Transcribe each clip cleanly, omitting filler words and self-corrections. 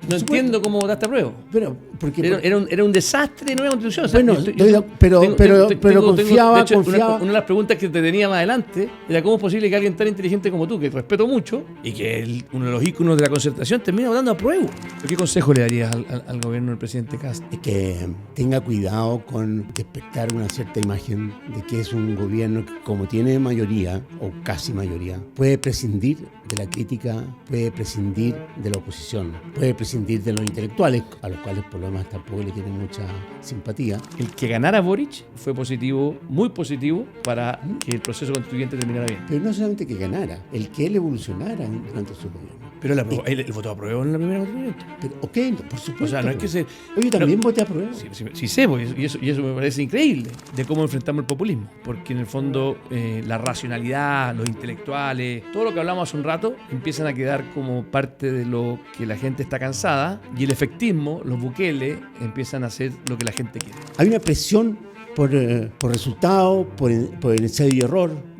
No entiendo cómo votaste a prueba. Pero, porque, Era un desastre de nueva constitución. O sea, bueno, pero confiaba. De hecho, una de las preguntas que te tenía más adelante era cómo es posible que alguien tan inteligente como tú, que respeto mucho, y que uno de los íconos de la concertación termina votando a prueba. ¿Qué consejo le darías al gobierno del presidente Kast? Es que tenga cuidado con despertar una cierta imagen de que es un gobierno que, como tiene mayoría, o casi mayoría, puede prescindir de la crítica, puede prescindir de la oposición, puede prescindir de los intelectuales, a los cuales por lo demás tampoco le tienen mucha simpatía. El que ganara Boric fue positivo, muy positivo, para que el proceso constituyente terminara bien. Pero no solamente que ganara, el que él evolucionara durante su gobierno. Pero él votó a prueba en la primera constituyente. Pero, ok, por supuesto. O sea, no es que se... Oye, también voté a prueba. Sí sé, y eso me parece increíble, de cómo enfrentamos el populismo. Porque en el fondo la racionalidad, los intelectuales, todo lo que hablamos hace un rato, empiezan a quedar como parte de lo que la gente está cansada, y el efectismo, los Bukele, empiezan a hacer lo que la gente quiere. Hay una presión por resultado, por ensayo y error.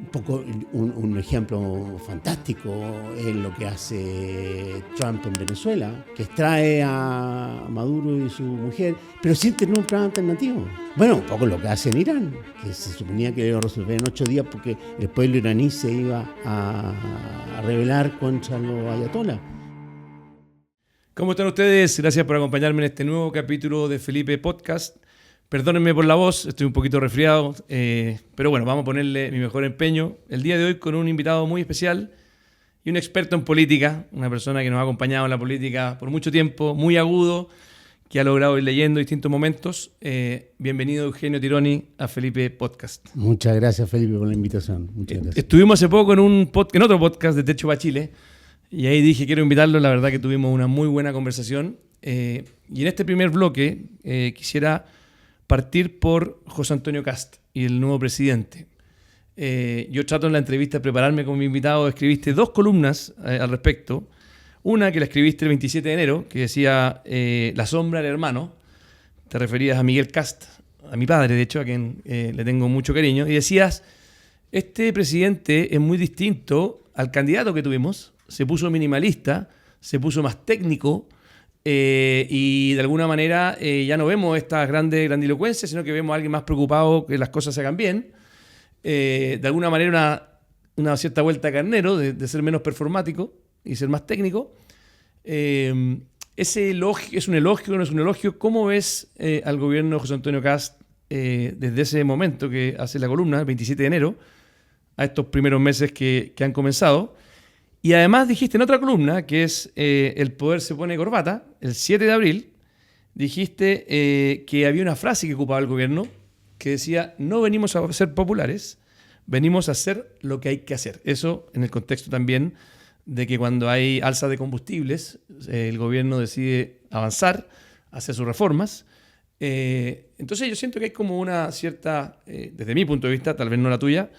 Un ejemplo fantástico es lo que hace Trump en Venezuela, que extrae a Maduro y su mujer, pero sin tener un plan alternativo. Bueno, un poco lo que hace en Irán, que se suponía que lo iba a resolver en 8 días porque el pueblo iraní se iba a rebelar contra los ayatolás. ¿Cómo están ustedes? Gracias por acompañarme en este nuevo capítulo de Felipe Podcast. Perdónenme por la voz, estoy un poquito resfriado, pero bueno, vamos a ponerle mi mejor empeño. El día de hoy con un invitado muy especial y un experto en política, una persona que nos ha acompañado en la política por mucho tiempo, muy agudo, que ha logrado ir leyendo distintos momentos. Bienvenido, Eugenio Tironi, a Felipe Podcast. Muchas gracias, Felipe, por la invitación. Muchas gracias. Estuvimos hace poco en otro podcast de Techo para Chile, y ahí dije, quiero invitarlo. La verdad que tuvimos una muy buena conversación. Y en este primer bloque quisiera partir por José Antonio Kast y el nuevo presidente. Yo trato en la entrevista de prepararme con mi invitado. Escribiste 2 columnas al respecto. Una que la escribiste el 27 de enero, que decía La sombra del hermano. Te referías a Miguel Kast, a mi padre, de hecho, a quien le tengo mucho cariño. Y decías, este presidente es muy distinto al candidato que tuvimos. Se puso minimalista, se puso más técnico, y de alguna manera ya no vemos estas grandes grandilocuencias, sino que vemos a alguien más preocupado que las cosas se hagan bien. De alguna manera una cierta vuelta a carnero de ser menos performático y ser más técnico. ¿Ese elogio es un elogio o no es un elogio? ¿Cómo ves al gobierno de José Antonio Kast desde ese momento que hace la columna, el 27 de enero, a estos primeros meses que han comenzado? Y además dijiste en otra columna, que es El poder se pone corbata, el 7 de abril, dijiste que había una frase que ocupaba el gobierno que decía, no venimos a ser populares, venimos a hacer lo que hay que hacer. Eso en el contexto también de que cuando hay alza de combustibles, el gobierno decide avanzar, hacer sus reformas. Entonces yo siento que hay como una cierta, desde mi punto de vista, tal vez no la tuya,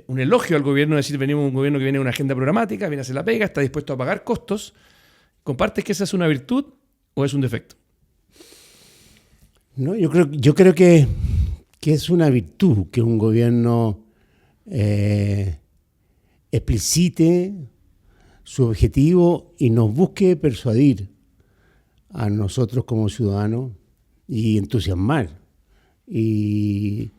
un elogio al gobierno, decir, venimos un gobierno que viene de una agenda programática, viene a hacer la pega, está dispuesto a pagar costos. ¿Compartes que esa es una virtud o es un defecto? No, yo creo que es una virtud que un gobierno explicite su objetivo y nos busque persuadir a nosotros como ciudadanos y entusiasmar y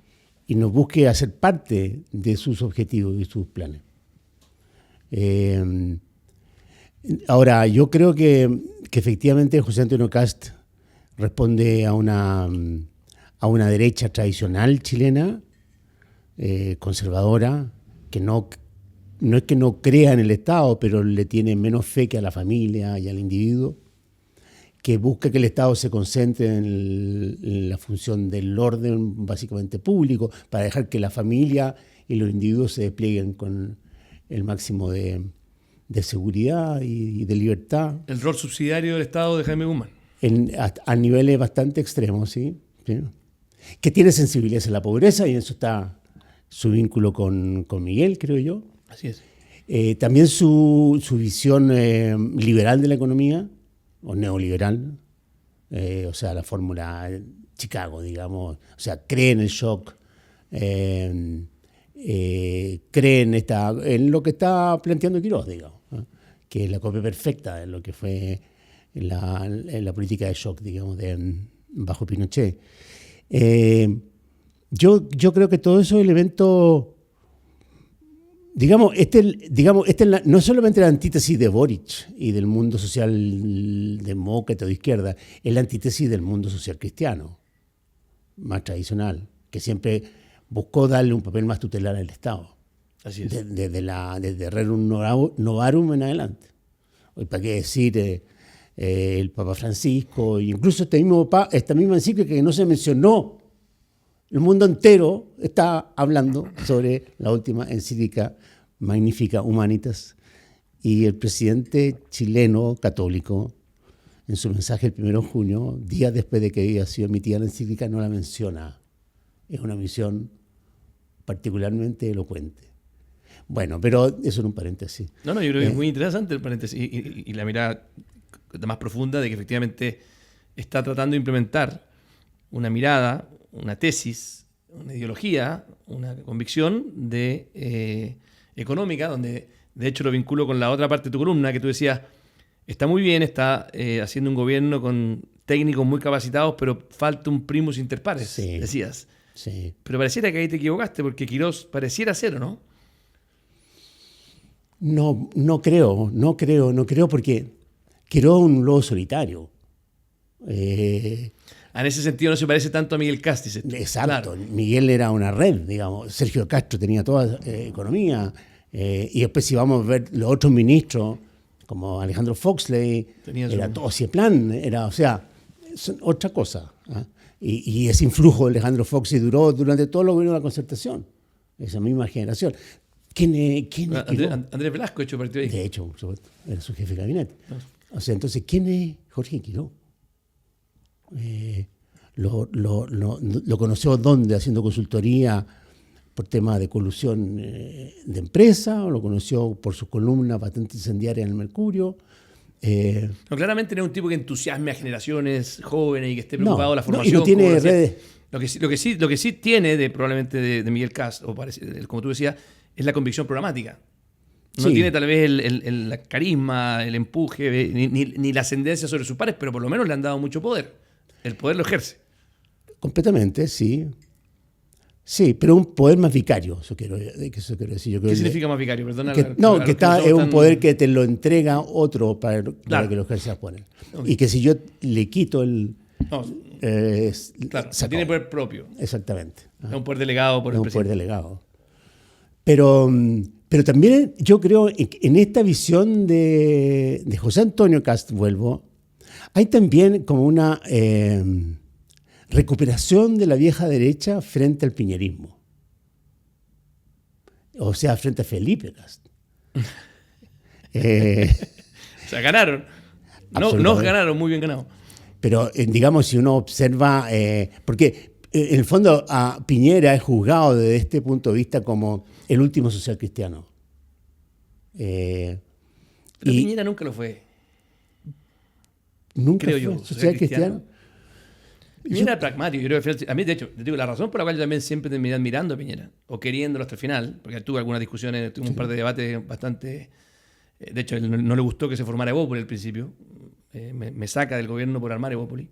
nos busque hacer parte de sus objetivos y sus planes. Ahora, yo creo que efectivamente José Antonio Kast responde a una derecha tradicional chilena, conservadora, que no es que no crea en el Estado, pero le tiene menos fe que a la familia y al individuo, que busca que el Estado se concentre en la función del orden básicamente público, para dejar que la familia y los individuos se desplieguen con el máximo de seguridad y de libertad. El rol subsidiario del Estado de Jaime Guzmán. A niveles bastante extremos, ¿sí? Que tiene sensibilidad a la pobreza, y en eso está su vínculo con Miguel, creo yo. Así es. También su visión liberal de la economía, o neoliberal, o sea, la fórmula Chicago, digamos, o sea, cree en el shock, cree en lo que está planteando Quirós, digamos, ¿no? Que es la copia perfecta de lo que fue en la política de shock, digamos, bajo Pinochet. Yo creo que todos esos elementos, digamos, no es solamente la antítesis de Boric y del mundo social demócrata o de izquierda, es la antítesis del mundo social cristiano, más tradicional, que siempre buscó darle un papel más tutelar al Estado. Así es. Desde Rerum Novarum en adelante. Hoy, ¿para qué decir el Papa Francisco? E incluso esta misma encíclica que no se mencionó, el mundo entero está hablando sobre la última encíclica Magnificat Humanitas, y el presidente chileno católico, en su mensaje el 1 de junio, días después de que había sido emitida la encíclica, no la menciona. Es una misión particularmente elocuente. Bueno, pero eso era un paréntesis. No, yo creo que es muy interesante el paréntesis y la mirada más profunda de que efectivamente está tratando de implementar una mirada, una tesis, una ideología, una convicción económica, donde de hecho lo vinculo con la otra parte de tu columna, que tú decías, está muy bien, está haciendo un gobierno con técnicos muy capacitados, pero falta un primus inter pares, sí, decías. Sí. Pero pareciera que ahí te equivocaste, porque Quirós pareciera ser, ¿o no? No creo, porque Quirós es un lobo solitario. En ese sentido no se parece tanto a Miguel Castiz. Exacto, claro. Miguel era una red, digamos. Sergio Castro tenía toda economía. Y después si vamos a ver los otros ministros, como Alejandro Foxley, era todo Cieplan, son otra cosa. ¿Eh? Y ese influjo de Alejandro Foxley duró durante todo lo que vino la concertación, esa misma generación. ¿Quién es Andrés Velasco, de hecho, partió ahí. De hecho, era su jefe de gabinete. O sea, entonces, ¿quién es Jorge Quirós? Lo conoció ¿dónde? Haciendo consultoría por temas de colusión de empresa, o lo conoció por su columna Patente Incendiaria en el Mercurio. Claramente no es un tipo que entusiasme a generaciones jóvenes y que esté preocupado de la formación. Y no tiene redes. Lo que sí tiene probablemente de Miguel Cast, o como tú decías, es la convicción programática. No tiene tal vez el carisma, el empuje, ni la ascendencia sobre sus pares, pero por lo menos le han dado mucho poder. El poder lo ejerce. Completamente, sí. Sí, pero un poder más vicario, eso quiero decir. ¿Qué significa más vicario? Perdona. Es un poder que te lo entrega otro para que lo ejerzas por él. Okay. Y que si yo le quito el... tiene poder propio. Exactamente. Es un poder delegado por el presidente. Un poder delegado. Pero también yo creo en esta visión de José Antonio Cast, hay también como una recuperación de la vieja derecha frente al piñerismo. O sea, frente a Felipe Cast. O sea, ganaron. No ganaron, muy bien ganado. Pero, digamos, si uno observa... porque, en el fondo, a Piñera es juzgado desde este punto de vista como el último social cristiano. Pero Piñera nunca lo fue. Nunca creo fue yo, social cristiano. Piñera era pragmático. A mí, de hecho, te digo, la razón por la cual yo también siempre terminé admirando a Piñera, o queriéndolo hasta el final, porque tuve algunas discusiones, tuve un par de debates bastante... De hecho, él no le gustó que se formara Evópoli al principio. Me saca del gobierno por armar Evópoli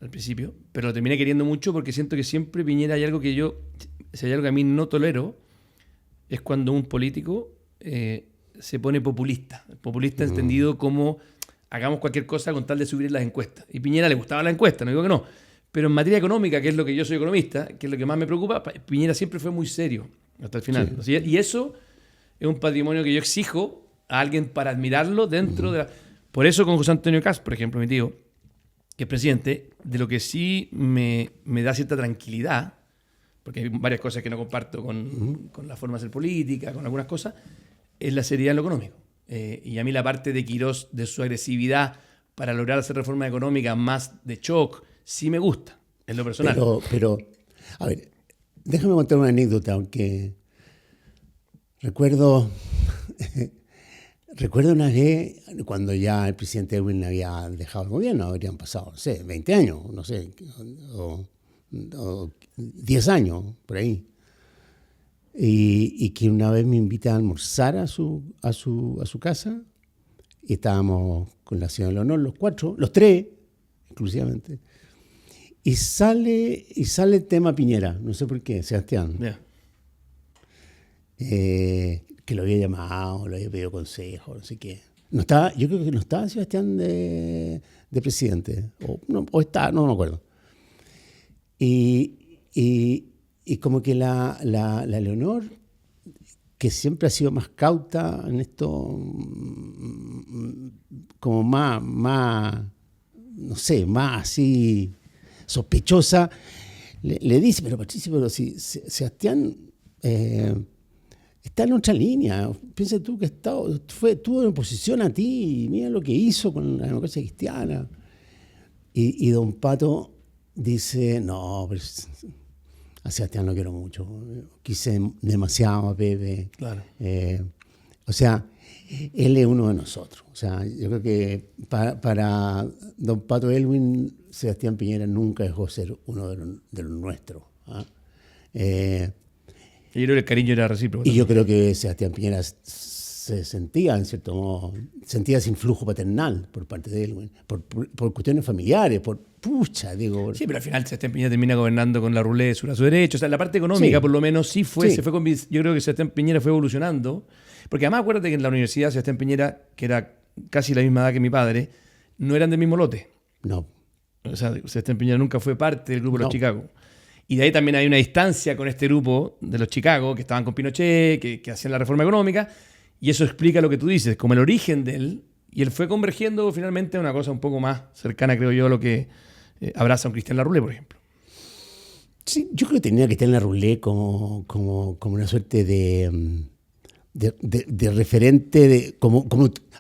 al principio, pero lo terminé queriendo mucho porque siento que siempre Piñera hay algo que si hay algo que a mí no tolero, es cuando un político se pone populista. Populista entendido como hagamos cualquier cosa con tal de subir las encuestas. Y Piñera le gustaba la encuesta, no digo que no. Pero en materia económica, que es lo que yo soy economista, que es lo que más me preocupa, Piñera siempre fue muy serio hasta el final. Sí. Y eso es un patrimonio que yo exijo a alguien para admirarlo dentro de la... Por eso con José Antonio Cast, por ejemplo, mi tío, que es presidente, de lo que sí me da cierta tranquilidad, porque hay varias cosas que no comparto con la forma de hacer política, con algunas cosas, es la seriedad en lo económico. Y a mí la parte de Quirós, de su agresividad para lograr hacer reformas económicas más de shock, sí me gusta, en lo personal. Pero a ver, déjame contar una anécdota, aunque recuerdo una vez, cuando ya el presidente Elwin había dejado el gobierno, habrían pasado, no sé, 20 años, no sé, o 10 años, por ahí. Y que una vez me invita a almorzar a su casa, y estábamos con la señora Leonor, los 4, los 3, exclusivamente. Y sale el tema Piñera, no sé por qué, Sebastián. Yeah. Que lo había llamado, lo había pedido consejo, no sé qué. No estaba, yo creo que no estaba Sebastián de presidente, o está, no me acuerdo. Y como que la Leonor, que siempre ha sido más cauta en esto, como más, no sé, más así sospechosa, le dice, pero Patricio, pero si Sebastián está en otra línea, piensa tú que estuvo en oposición a ti, y mira lo que hizo con la democracia cristiana. Y don Pato dice, no, pero a Sebastián lo quiero mucho, quise demasiado a Pepe. Claro. O sea, él es uno de nosotros. O sea, yo creo que para don Pato Elwin, Sebastián Piñera nunca dejó de ser uno de los nuestros. ¿Ah? Y yo creo que el cariño era recíproco. Y yo creo que Sebastián Piñera se sentía, en cierto modo, sentía ese influjo paternal por parte de Elwin, por cuestiones familiares, Sí, pero al final Sebastián Piñera termina gobernando con la ruleta sur a su derecho. O sea, la parte económica, por lo menos, sí fue. Sí. Yo creo que Sebastián Piñera fue evolucionando. Porque además, acuérdate que en la universidad Sebastián Piñera, que era casi la misma edad que mi padre, no eran del mismo lote. No. O sea, Sebastián Piñera nunca fue parte del grupo de los Chicago. Y de ahí también hay una distancia con este grupo de los Chicago, que estaban con Pinochet, que hacían la reforma económica. Y eso explica lo que tú dices, como el origen de él. Y él fue convergiendo finalmente a una cosa un poco más cercana, creo yo, a lo que abraza a un Cristian Larroulet, por ejemplo. Sí, yo creo que tenía que estar en Larroulet como una suerte de referente, como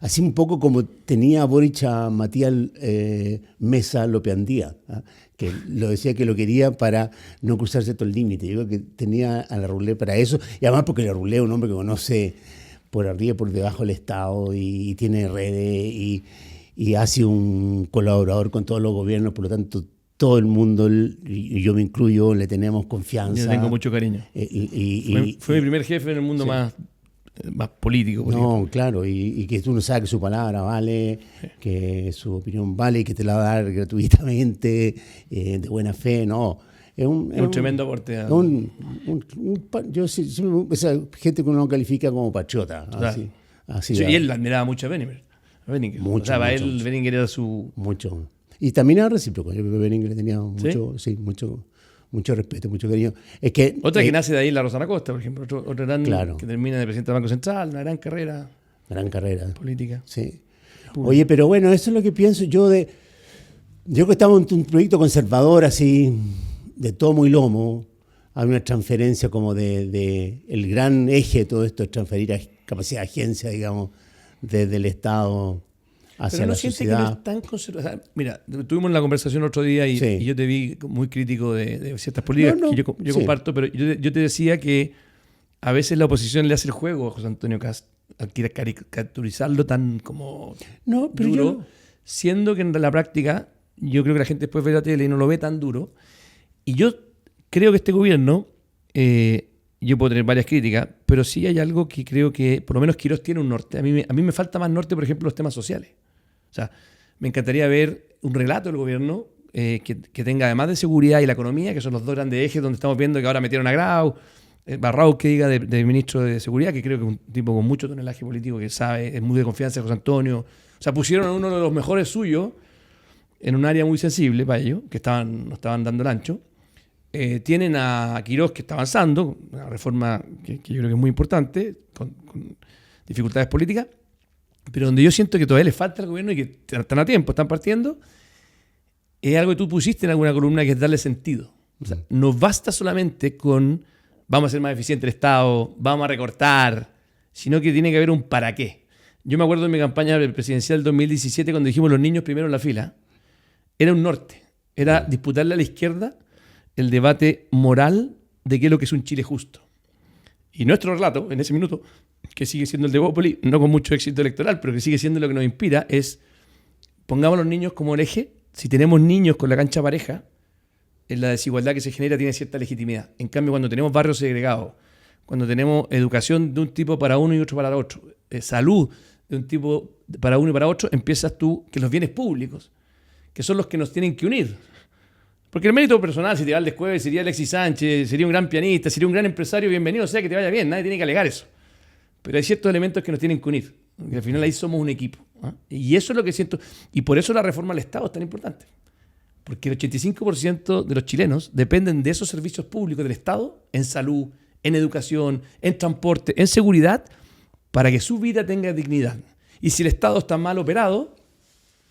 así un poco como tenía Boric a Matías Mesa Lopeandía, ¿eh? Que lo decía que lo quería para no cruzarse todo el límite. Yo creo que tenía a Larroulet para eso, y además porque Larroulet es un hombre que conoce por arriba y por debajo del Estado y tiene redes y ha sido un colaborador con todos los gobiernos, por lo tanto todo el mundo, y yo me incluyo, le tenemos confianza. Yo tengo mucho cariño. Fue mi primer jefe en el mundo más político. No, claro, y que tú no sabes que su palabra vale, que su opinión vale y que te la va a dar gratuitamente, de buena fe, no. Es un tremendo aporte. Esa gente que uno califica como patriota. Claro. Así sí, y él admiraba mucho a Benninger. Mucho, o sea, para él Benninger era su... Mucho. Y también era recíproco. Yo creo que Benninger le tenía mucho respeto, mucho cariño. Es que, otra que nace de ahí, la Rosana Costa, por ejemplo. Otro gran claro, que termina de presidente del Banco Central, una gran carrera. Gran carrera. Política. Sí. Oye, pero bueno, eso es lo que pienso yo de... Yo que estamos en un proyecto conservador así, de tomo y lomo, hay una transferencia como de el gran eje de todo esto es transferir a capacidad de agencia, digamos, desde el Estado hacia la sociedad. Pero no siente que no es tan conservador. O sea, mira, tuvimos la conversación el otro día y yo te vi muy crítico de ciertas políticas que yo comparto, pero yo te decía que a veces la oposición le hace el juego a José Antonio Kast al caricaturizarlo tan como duro, siendo que en la práctica yo creo que la gente después ve la tele y no lo ve tan duro. Y yo creo que este gobierno, yo puedo tener varias críticas, pero sí hay algo que creo que, por lo menos Quirós tiene un norte. A mí me falta más norte, por ejemplo, los temas sociales. O sea, me encantaría ver un relato del gobierno que tenga, además de seguridad y la economía, que son los dos grandes ejes donde estamos viendo que ahora metieron a Grau, Barrau, que diga de ministro de Seguridad, que creo que es un tipo con mucho tonelaje político, que sabe, es muy de confianza de José Antonio. O sea, pusieron a uno de los mejores suyos en un área muy sensible para ellos, que no estaban dando el ancho. Tienen a Quirós, que está avanzando, una reforma que yo creo que es muy importante, con dificultades políticas, pero donde yo siento que todavía le falta al gobierno y que están a tiempo, están partiendo, es algo que tú pusiste en alguna columna, que es darle sentido. O sea, no basta solamente con vamos a ser más eficiente el Estado, vamos a recortar, sino que tiene que haber un para qué. Yo me acuerdo de mi campaña presidencial del 2017, cuando dijimos los niños primero en la fila, era un norte, era disputarle a la izquierda el debate moral de qué es lo que es un Chile justo. Y nuestro relato, en ese minuto, que sigue siendo el de Bópoli, no con mucho éxito electoral, pero que sigue siendo lo que nos inspira, es pongamos a los niños como el eje. Si tenemos niños con la cancha pareja, en la desigualdad que se genera tiene cierta legitimidad. En cambio, cuando tenemos barrios segregados, cuando tenemos educación de un tipo para uno y otro para el otro, salud de un tipo para uno y para otro, empiezas tú que los bienes públicos, que son los que nos tienen que unir. Porque el mérito personal, si te va al Descueve, sería Alexis Sánchez, sería un gran pianista, sería un gran empresario, bienvenido sea, que te vaya bien, nadie tiene que alegar eso. Pero hay ciertos elementos que nos tienen que unir, porque al final ahí somos un equipo. Y eso es lo que siento, y por eso la reforma al Estado es tan importante. Porque el 85% de los chilenos dependen de esos servicios públicos del Estado en salud, en educación, en transporte, en seguridad, para que su vida tenga dignidad. Y si el Estado está mal operado,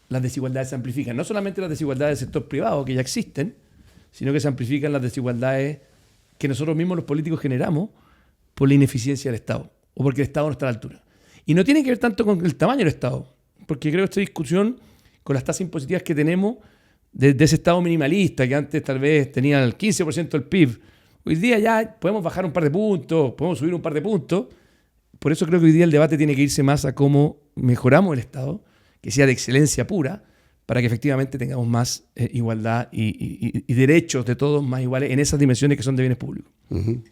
las desigualdades se amplifican. No solamente las desigualdades del sector privado, que ya existen, sino que se amplifican las desigualdades que nosotros mismos los políticos generamos por la ineficiencia del Estado o porque el Estado no está a la altura. Y no tiene que ver tanto con el tamaño del Estado, porque creo que esta discusión con las tasas impositivas que tenemos de ese Estado minimalista que antes tal vez tenía el 15% del PIB, hoy día ya podemos bajar un par de puntos, podemos subir un par de puntos. Por eso creo que hoy día el debate tiene que irse más a cómo mejoramos el Estado, que sea de excelencia pura, para que efectivamente tengamos más igualdad y derechos de todos más iguales en esas dimensiones que son de bienes públicos. Uh-huh.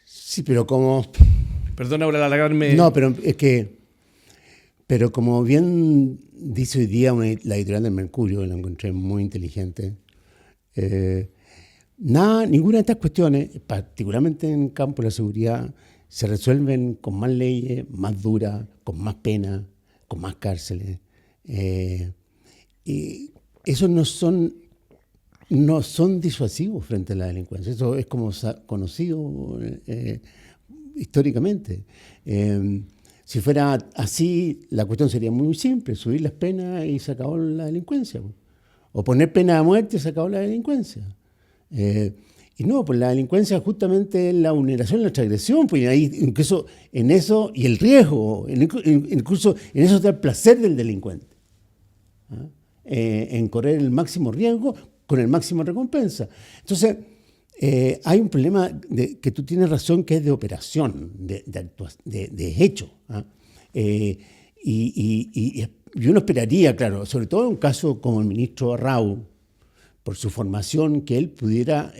Sí, pero como... Perdona por alargarme. No, pero es que... Pero como bien dice hoy día la editorial del Mercurio, la encontré muy inteligente, ninguna de estas cuestiones, particularmente en el campo de la seguridad, se resuelven con más leyes, más duras, con más penas, con más cárceles. Y esos no son disuasivos frente a la delincuencia. Eso es como conocido históricamente. Si fuera así, la cuestión sería muy simple: subir las penas y se acabó la delincuencia. O poner pena de muerte y se acabó la delincuencia. Y no, pues la delincuencia justamente es la vulneración de la transgresión, pues ahí incluso en eso, y el riesgo, incluso en eso está el placer del delincuente. En correr el máximo riesgo con el máximo recompensa. Entonces, hay un problema que tú tienes razón, que es de operación, de hecho. Y uno esperaría, claro, sobre todo en un caso como el ministro Raúl, por su formación, que él pudiera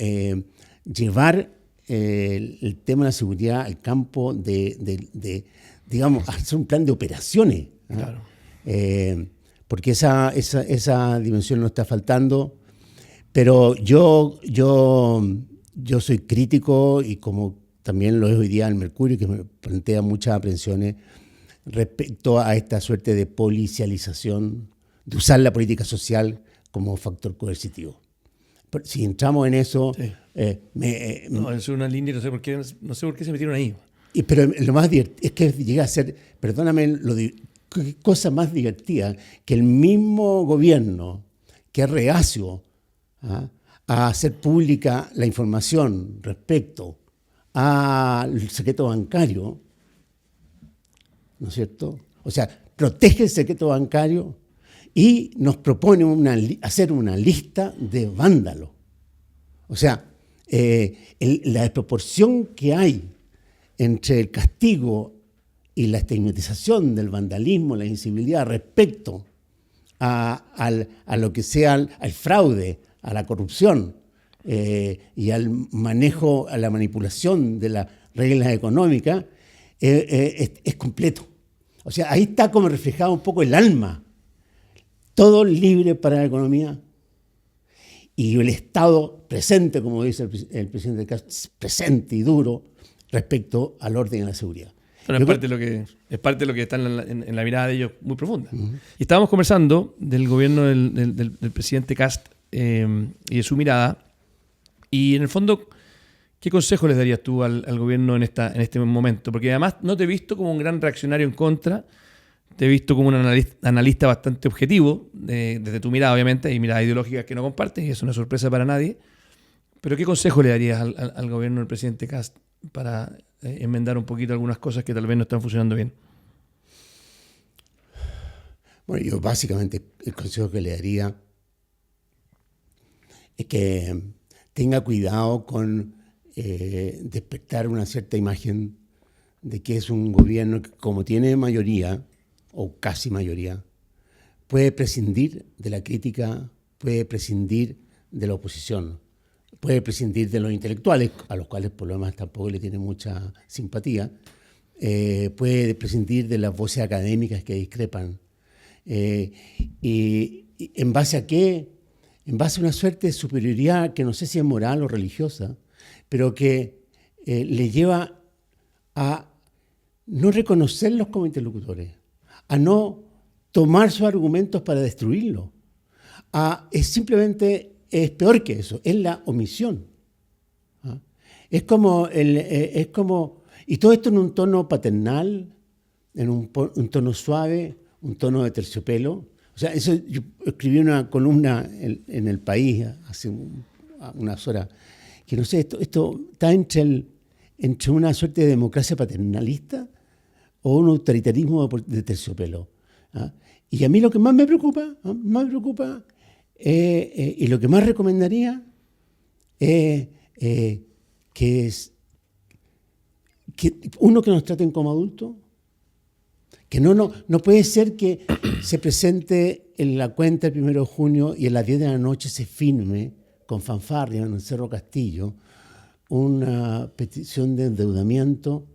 llevar el tema de la seguridad al campo digamos, hacer un plan de operaciones. Claro. Porque esa dimensión no está faltando. Pero yo soy crítico, y como también lo es hoy día el Mercurio, que me plantea muchas aprensiones respecto a esta suerte de policialización, de usar la política social como factor coercitivo. Si entramos en eso... Sí. No, es una línea, no sé por qué se metieron ahí. Pero lo más divertido es que llega a ser, perdóname, qué cosa más divertida, que el mismo gobierno que es reacio a hacer pública la información respecto al secreto bancario, ¿no es cierto? O sea, protege el secreto bancario y nos propone hacer una lista de vándalos. O sea, la desproporción que hay entre el castigo y la estigmatización del vandalismo, la incivilidad respecto a lo que sea al fraude, a la corrupción y al manejo, a la manipulación de las reglas económicas, es completo. O sea, ahí está como reflejado un poco el alma. Todo libre para la economía y el Estado presente, como dice el presidente Castro, presente y duro respecto al orden y a la seguridad. Bueno, es parte de lo que está en la mirada de ellos muy profunda. Uh-huh. Y estábamos conversando del gobierno del presidente Cast y de su mirada. Y en el fondo, ¿qué consejo les darías tú al gobierno en este momento? Porque además no te he visto como un gran reaccionario en contra, te he visto como un analista bastante objetivo, desde tu mirada obviamente, y miradas ideológicas que no compartes, y eso no es sorpresa para nadie. Pero ¿qué consejo le darías al gobierno del presidente Cast para enmendar un poquito algunas cosas que tal vez no están funcionando bien? Bueno, yo básicamente el consejo que le daría es que tenga cuidado con despertar una cierta imagen de que es un gobierno que, como tiene mayoría, o casi mayoría, puede prescindir de la crítica, puede prescindir de la oposición, puede prescindir de los intelectuales, a los cuales por lo demás tampoco le tiene mucha simpatía, puede prescindir de las voces académicas que discrepan. Y ¿en base a qué? En base a una suerte de superioridad que no sé si es moral o religiosa, pero que le lleva a no reconocerlos como interlocutores, a no tomar sus argumentos para destruirlos. Simplemente es peor que eso, es la omisión. ¿Ah? Es como, y todo esto en un tono paternal, en un tono suave, un tono de terciopelo. O sea, eso yo escribí una columna en El País hace unas horas, que no sé, esto está entre una suerte de democracia paternalista o un autoritarismo de terciopelo. ¿Ah? Y a mí lo que más me preocupa, y lo que más recomendaría es que uno, que nos traten como adultos, que no puede ser que se presente en la cuenta el 1 de junio y a las 10 de la noche se firme con fanfarria en el Cerro Castillo una petición de endeudamiento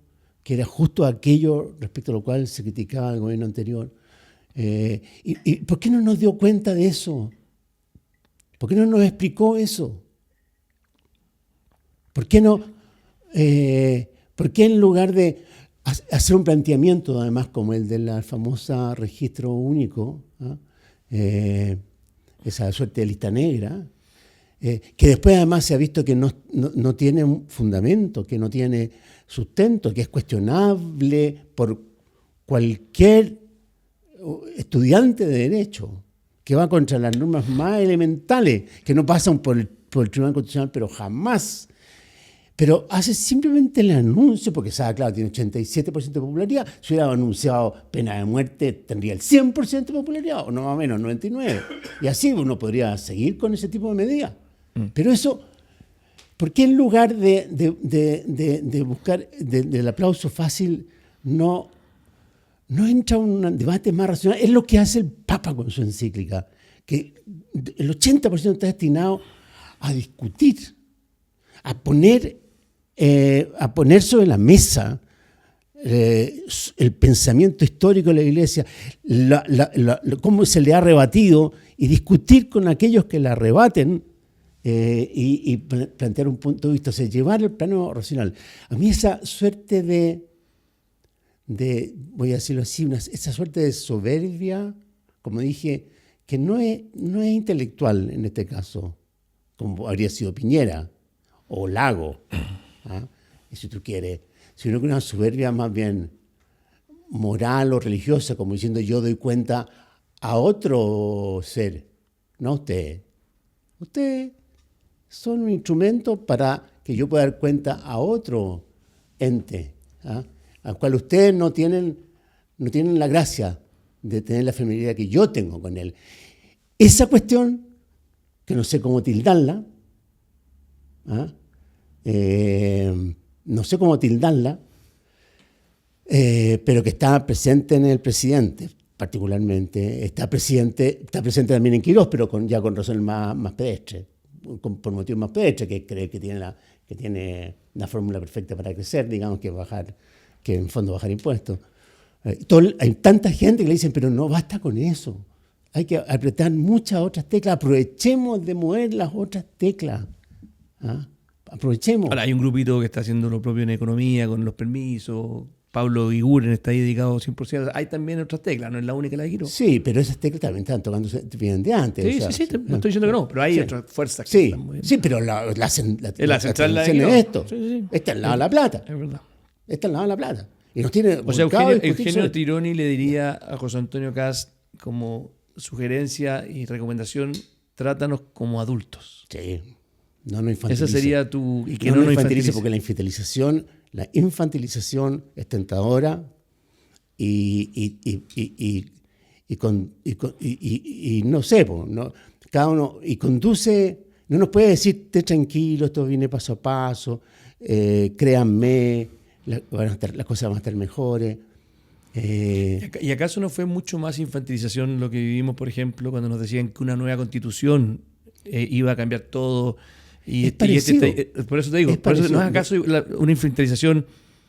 que era justo aquello respecto a lo cual se criticaba al gobierno anterior. ¿Y por qué no nos dio cuenta de eso? ¿Por qué no nos explicó eso? ¿Por qué en lugar de hacer un planteamiento, además, como el de la famosa registro único, esa suerte de lista negra, que después además se ha visto que no tiene un fundamento, que no tiene sustento, que es cuestionable por cualquier estudiante de derecho, que va contra las normas más elementales, que no pasan por el Tribunal Constitucional, pero jamás. Pero hace simplemente el anuncio, porque sabe, claro, tiene 87% de popularidad. Si hubiera anunciado pena de muerte, tendría el 100% de popularidad, o no más o menos, 99%. Y así uno podría seguir con ese tipo de medidas. Pero eso, ¿por qué en lugar de buscar del aplauso fácil no entra un debate más racional? Es lo que hace el Papa con su encíclica, que el 80% está destinado a discutir, a poner sobre la mesa el pensamiento histórico de la Iglesia, cómo se le ha rebatido, y discutir con aquellos que la rebaten y plantear un punto de vista, o sea, llevar el plano racional. A mí esa suerte de voy a decirlo así, esa suerte de soberbia, como dije, que no es intelectual en este caso, como habría sido Piñera o Lago, si tú quieres, sino que una soberbia más bien moral o religiosa, como diciendo yo doy cuenta a otro ser, no a usted. Usted son un instrumento para que yo pueda dar cuenta a otro ente, al cual ustedes no tienen la gracia de tener la familiaridad que yo tengo con él. Esa cuestión, que no sé cómo tildarla, pero que está presente en el presidente, particularmente. Está presente también en Quirós, pero ya con razón más pedestre, por motivos más pedestres, que cree que tiene la fórmula perfecta para crecer, digamos, que en fondo bajar impuestos. Hay tanta gente que le dicen, pero no basta con eso. Hay que apretar muchas otras teclas. Aprovechemos de mover las otras teclas. Aprovechemos. Ahora hay un grupito que está haciendo lo propio en economía, con los permisos. Pablo Iguren está ahí dedicado 100%. Hay también otras teclas, no es la única la de Quirós. Sí, pero esas teclas también están tocando bien de antes. Sí, no estoy diciendo que no, pero hay otras fuerzas que están muy bien. Sí, pero la central la de Quirós es esto. Sí. Está al lado de La Plata. Es verdad. Está al lado de La Plata. Y nos tiene, o sea, Eugenio Tironi le diría a José Antonio Kast como sugerencia y recomendación: trátanos como adultos. Sí, no nos infantilice. Esa sería tu... Y que no nos infantilice, porque la infantilización es tentadora y no sé, cada uno, y conduce, no nos puede decir, esté tranquilo, esto viene paso a paso, créanme, las cosas van a estar mejores. ¿Y acaso no fue mucho más infantilización lo que vivimos, por ejemplo, cuando nos decían que una nueva constitución iba a cambiar todo? Es parecido. Por eso te digo, ¿no es acaso una infantilización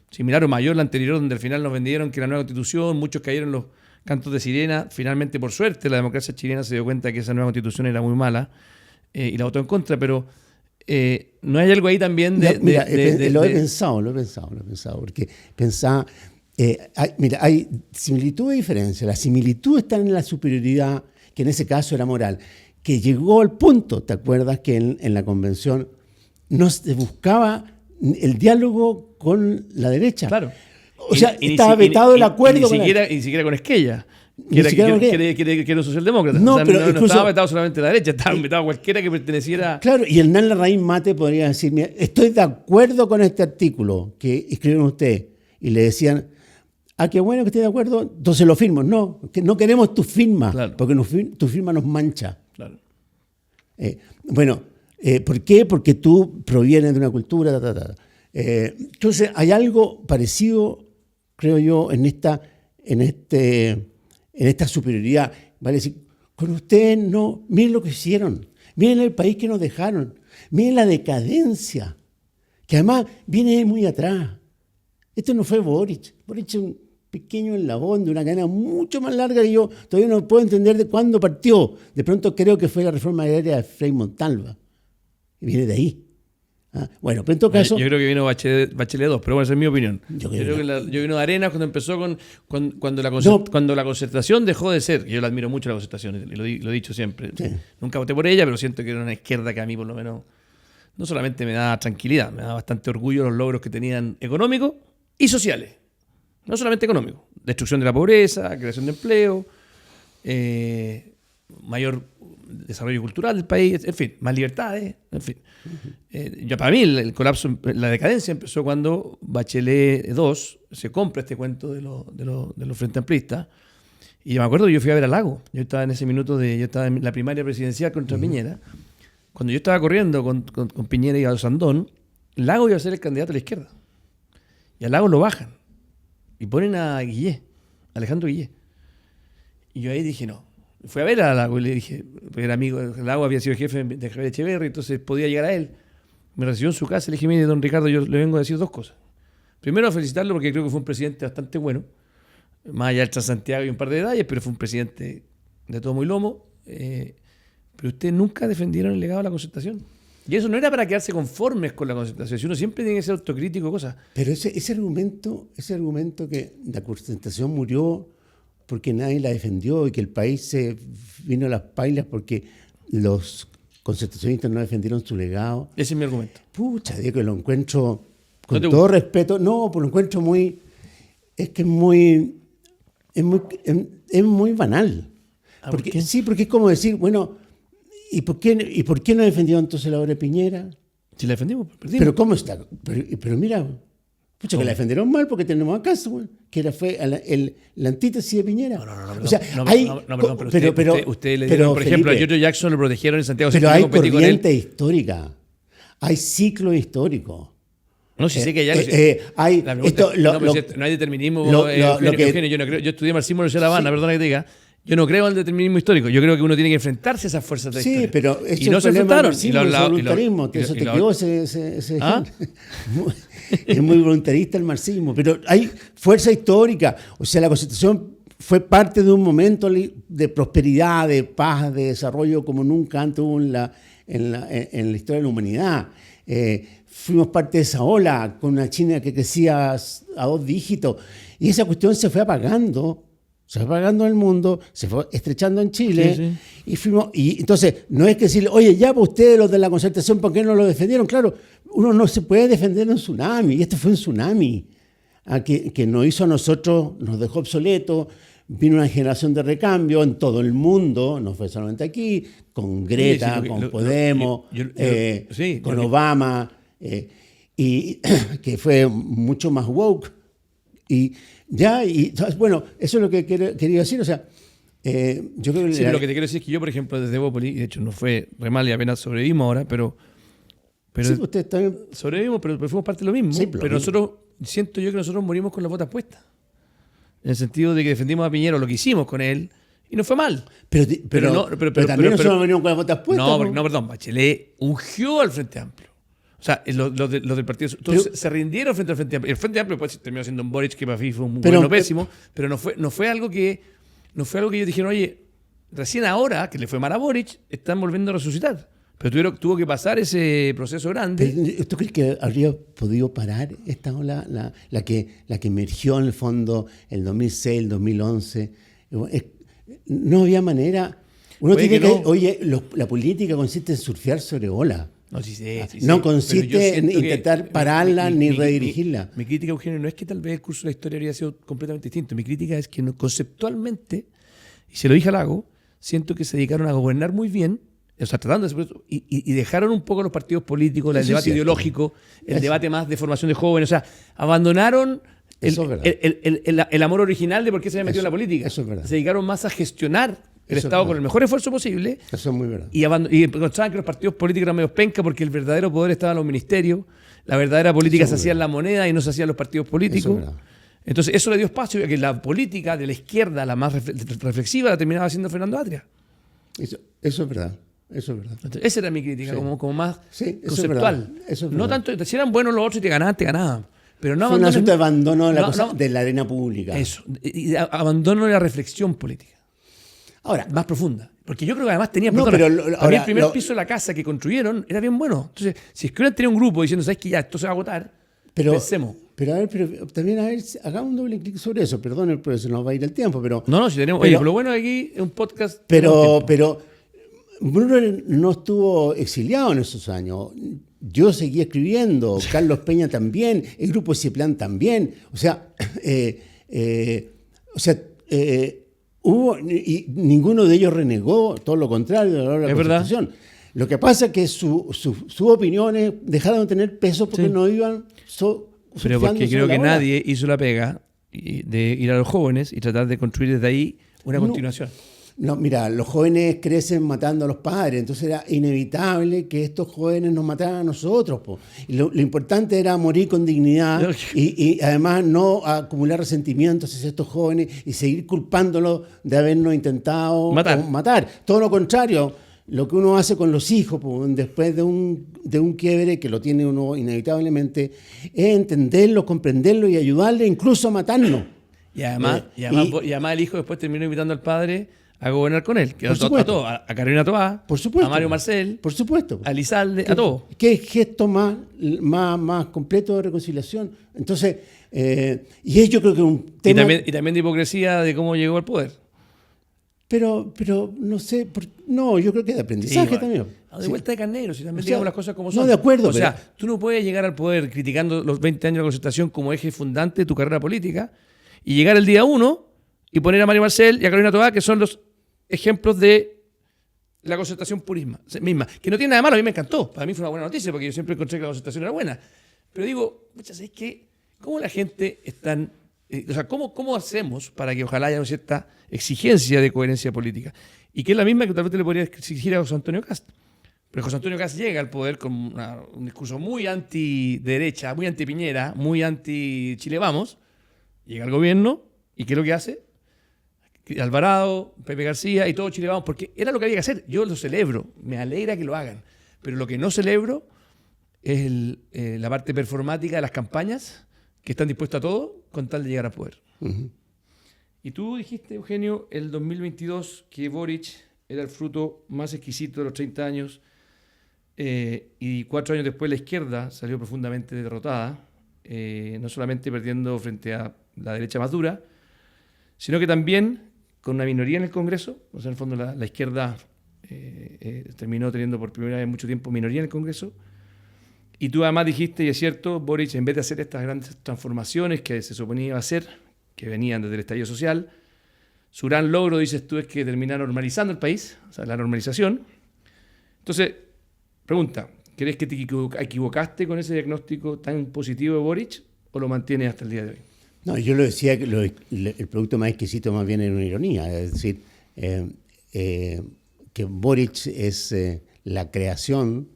similar o mayor a la anterior, donde al final nos vendieron que la nueva constitución, muchos cayeron en los cantos de sirena. Finalmente, por suerte, la democracia chilena se dio cuenta que esa nueva constitución era muy mala y la votó en contra, pero no hay algo ahí también lo he pensado, porque pensaba, hay similitud y diferencia. La similitud está en la superioridad, que en ese caso era moral, que llegó al punto, ¿te acuerdas? Que en la convención no se buscaba el diálogo con la derecha. Claro. O sea, estaba vetado el acuerdo. Ni siquiera con Esquella, que era un socialdemócrata. No, o sea, pero no estaba vetado solamente la derecha, estaba vetado cualquiera que perteneciera. Claro, y Hernán Larraín Mate podría decir, mira, estoy de acuerdo con este artículo que escribieron ustedes. Y le decían, qué bueno que esté de acuerdo, entonces lo firmo. No, que no queremos tu firma, claro, porque tu firma nos mancha. Claro. ¿Por qué? Porque tú provienes de una cultura, entonces hay algo parecido, creo yo, en esta superioridad. Vale decir, con ustedes no, miren lo que hicieron, miren el país que nos dejaron, miren la decadencia, que además viene muy atrás. Esto no fue Boric. Boric es un pequeño eslabón de una cadena mucho más larga que yo todavía no puedo entender de cuándo partió. De pronto creo que fue la reforma agraria de Frei Montalva. Y viene de ahí. Bueno, pero en todo caso... Yo creo que vino Bachelet 2, pero bueno, esa es mi opinión. Yo vino de Arenas cuando empezó cuando la concertación dejó de ser. Yo la admiro mucho, la concertación, y lo he dicho siempre. Sí. Nunca voté por ella, pero siento que era una izquierda que a mí por lo menos no solamente me da tranquilidad, me da bastante orgullo los logros que tenían económicos y sociales. No solamente económicos. Destrucción de la pobreza, creación de empleo, mayor desarrollo cultural del país, en fin, más libertades, en fin. Para mí el colapso, la decadencia empezó cuando Bachelet 2 se compra este cuento de los Frente Amplistas. Y yo me acuerdo, yo fui a ver a Lago. Yo estaba en ese minuto yo estaba en la primaria presidencial contra Piñera. Cuando yo estaba corriendo con Piñera y a Sandón, Lago iba a ser el candidato a la izquierda. Y a Lago lo bajan. Y ponen a Alejandro Guillé. Y yo ahí dije, no. Fui a ver a Lago y le dije, porque era amigo, Lago había sido jefe de Javier Echeverri, entonces podía llegar a él. Me recibió en su casa y le dije, mire, don Ricardo, yo le vengo a decir dos cosas. Primero, a felicitarlo porque creo que fue un presidente bastante bueno, más allá del Transantiago y un par de detalles, pero fue un presidente de todo muy lomo. Pero ustedes nunca defendieron el legado de la concertación. Y eso no era para quedarse conformes con la concertación, sino siempre tiene que ser autocrítico, cosas. Pero ese argumento que la concertación murió porque nadie la defendió y que el país se vino a las pailas porque los concertacionistas no defendieron su legado. Ese es mi argumento. Pucha, Diego, lo encuentro con todo respeto. No, pues lo encuentro muy... Es que es muy banal. Porque, ¿por qué? Sí, porque es como decir, bueno, ¿y por qué no defendió entonces la obra de Piñera? Si la defendimos, perdimos. Pero ¿cómo está? Pero mira... Pucha, que la defendieron mal porque tenemos acaso, güey, que fue la antítesis de Piñera. No, o sea, perdón, pero usted le dieron, por ejemplo, a Giorgio Jackson lo protegieron en Santiago. Pero hay corriente histórica, hay ciclo histórico. No, si sé que ya no hay determinismo. Yo estudié marxismo en la Universidad de La Habana, perdona que te diga. Yo no creo en el determinismo histórico. Yo creo que uno tiene que enfrentarse a esas fuerzas de la historia. Sí, pero y no se enfrentaron. El voluntarismo, eso te quedó es muy voluntarista el marxismo. Pero hay fuerza histórica. O sea, la Constitución fue parte de un momento de prosperidad, de paz, de desarrollo como nunca antes hubo en la historia de la humanidad. Fuimos parte de esa ola con una China que crecía a 2 dígitos. Y esa cuestión se fue apagando. Se fue apagando en el mundo, se fue estrechando en Chile, sí. Y entonces no es que decirle, oye, ya pues ustedes los de la concertación, ¿por qué no lo defendieron? Claro, uno no se puede defender en un tsunami, y este fue un tsunami que nos hizo a nosotros, nos dejó obsoletos, vino una generación de recambio en todo el mundo, no fue solamente aquí, con Greta, con Podemos, con Obama, y que fue mucho más woke. Y bueno, eso es lo que quería decir, o sea, yo creo que... Sí, lo que te quiero decir es que yo, por ejemplo, desde Bópoli, de hecho no fue re mal y apenas sobrevivimos ahora, pero sí, ustedes también... Sobrevivimos, pero fuimos parte de lo mismo. Sí, pero nosotros, siento yo que nosotros morimos con las botas puestas, en el sentido de que defendimos a Piñera, lo que hicimos con él, y no fue mal. Pero también nosotros morimos con las botas puestas. No, perdón, Bachelet ungió al Frente Amplio. O sea, los del partido. Entonces, se rindieron frente al Frente Amplio. El Frente Amplio después terminó siendo un Boric que para mí fue un gobierno pésimo, pero no fue algo que ellos dijeron, oye, recién ahora que le fue mal a Boric, están volviendo a resucitar. Pero tuvo que pasar ese proceso grande. ¿Tú crees que habría podido parar esta ola, la que emergió en el fondo el 2006, el 2011? No había manera. Uno tiene que, oye, la política consiste en surfear sobre olas. No, sí, no consiste en intentar pararla ni redirigirla. Mi crítica, Eugenio, no es que tal vez el curso de la historia habría sido completamente distinto. Mi crítica es que conceptualmente, y se lo dije a Lago, siento que se dedicaron a gobernar muy bien, o sea, tratando de y dejaron un poco los partidos políticos, el debate ideológico, el debate más de formación de jóvenes, o sea, abandonaron el amor original de por qué se había metido en la política. Eso es verdad. Se dedicaron más a gestionar el Estado con el mejor esfuerzo posible. Eso es muy verdad. Y encontraban que los partidos políticos eran medio penca porque el verdadero poder estaba en los ministerios, la verdadera política se hacía en la moneda y no se hacía en los partidos políticos. Entonces eso le dio espacio a que la política de la izquierda, la más reflexiva, la terminaba haciendo Fernando Atria. Eso es verdad. Entonces, esa era mi crítica, como más conceptual. Eso es verdad. No tanto, si eran buenos los otros y te ganaban. Pero no fue un asunto de abandono de la arena pública. Eso, y abandono de la reflexión política. Ahora, más profunda. Porque yo creo que además tenían... el primer piso de la casa que construyeron era bien bueno. Entonces, si es que hubieran tenido un grupo diciendo, ¿sabes qué? Ya, esto se va a agotar, pensemos. Pero también hagamos un doble clic sobre eso. Perdón, pero se nos va a ir el tiempo. No, si tenemos... Oye, lo bueno de aquí es un podcast... Pero Bruno no estuvo exiliado en esos años. Yo seguía escribiendo, Carlos Peña también, el grupo Ciplan también. Hubo, y ninguno de ellos renegó, todo lo contrario, de la Constitución. ¿Verdad? Lo que pasa es que sus opiniones dejaron de tener peso porque no iban pero porque creo que nadie hizo la pega de ir a los jóvenes y tratar de construir desde ahí una continuación. No, mira, los jóvenes crecen matando a los padres, entonces era inevitable que estos jóvenes nos mataran a nosotros. Y lo importante era morir con dignidad y además no acumular resentimientos hacia estos jóvenes y seguir culpándolos de habernos intentado matar. Todo lo contrario, lo que uno hace con los hijos después de un quiebre que lo tiene uno inevitablemente, es entenderlos, comprenderlos y ayudarles incluso a matarnos. Y además el hijo después terminó invitando al padre a gobernar con él, que a Carolina Toá, a Mario Marcel, por supuesto, a Lizalde, a todos. ¿Qué gesto más completo de reconciliación? Entonces, y yo creo que un tema... Y también de hipocresía de cómo llegó al poder. Pero no sé, yo creo que de aprendizaje también. De vuelta de carnero, si también digamos las cosas como son. No, de acuerdo. Tú no puedes llegar al poder criticando los 20 años de la Concertación como eje fundante de tu carrera política y llegar el día 1 y poner a Mario Marcel y a Carolina Toá, que son los ejemplos de la Concertación misma, que no tiene nada de malo, a mí me encantó, para mí fue una buena noticia porque yo siempre encontré que la Concertación era buena, pero digo, ¿sabes qué? ¿Cómo la gente están, cómo hacemos para que ojalá haya una cierta exigencia de coherencia política? Y que es la misma que tal vez te le podría exigir a José Antonio Kast. Pero José Antonio Kast llega al poder con un discurso muy antiderecha, muy anti-Piñera, muy anti-Chile Vamos, llega al gobierno y ¿qué es lo que hace? Alvarado, Pepe García y todo Chile Vamos, porque era lo que había que hacer. Yo lo celebro, me alegra que lo hagan, pero lo que no celebro es la parte performática de las campañas que están dispuestas a todo con tal de llegar al poder. Uh-huh. Y tú dijiste, Eugenio, el 2022 que Boric era el fruto más exquisito de los 30 años y 4 años después la izquierda salió profundamente derrotada, no solamente perdiendo frente a la derecha más dura, sino que también con una minoría en el Congreso. O sea, en el fondo la izquierda terminó teniendo por primera vez en mucho tiempo minoría en el Congreso. Y tú además dijiste, y es cierto, Boric, en vez de hacer estas grandes transformaciones que se suponía iba a hacer, que venían desde el estallido social, su gran logro, dices tú, es que termina normalizando el país, o sea, la normalización. Entonces, pregunta, ¿crees que te equivocaste con ese diagnóstico tan positivo de Boric o lo mantienes hasta el día de hoy? No, yo lo decía que el producto más exquisito más bien era una ironía, es decir, que Boric es la creación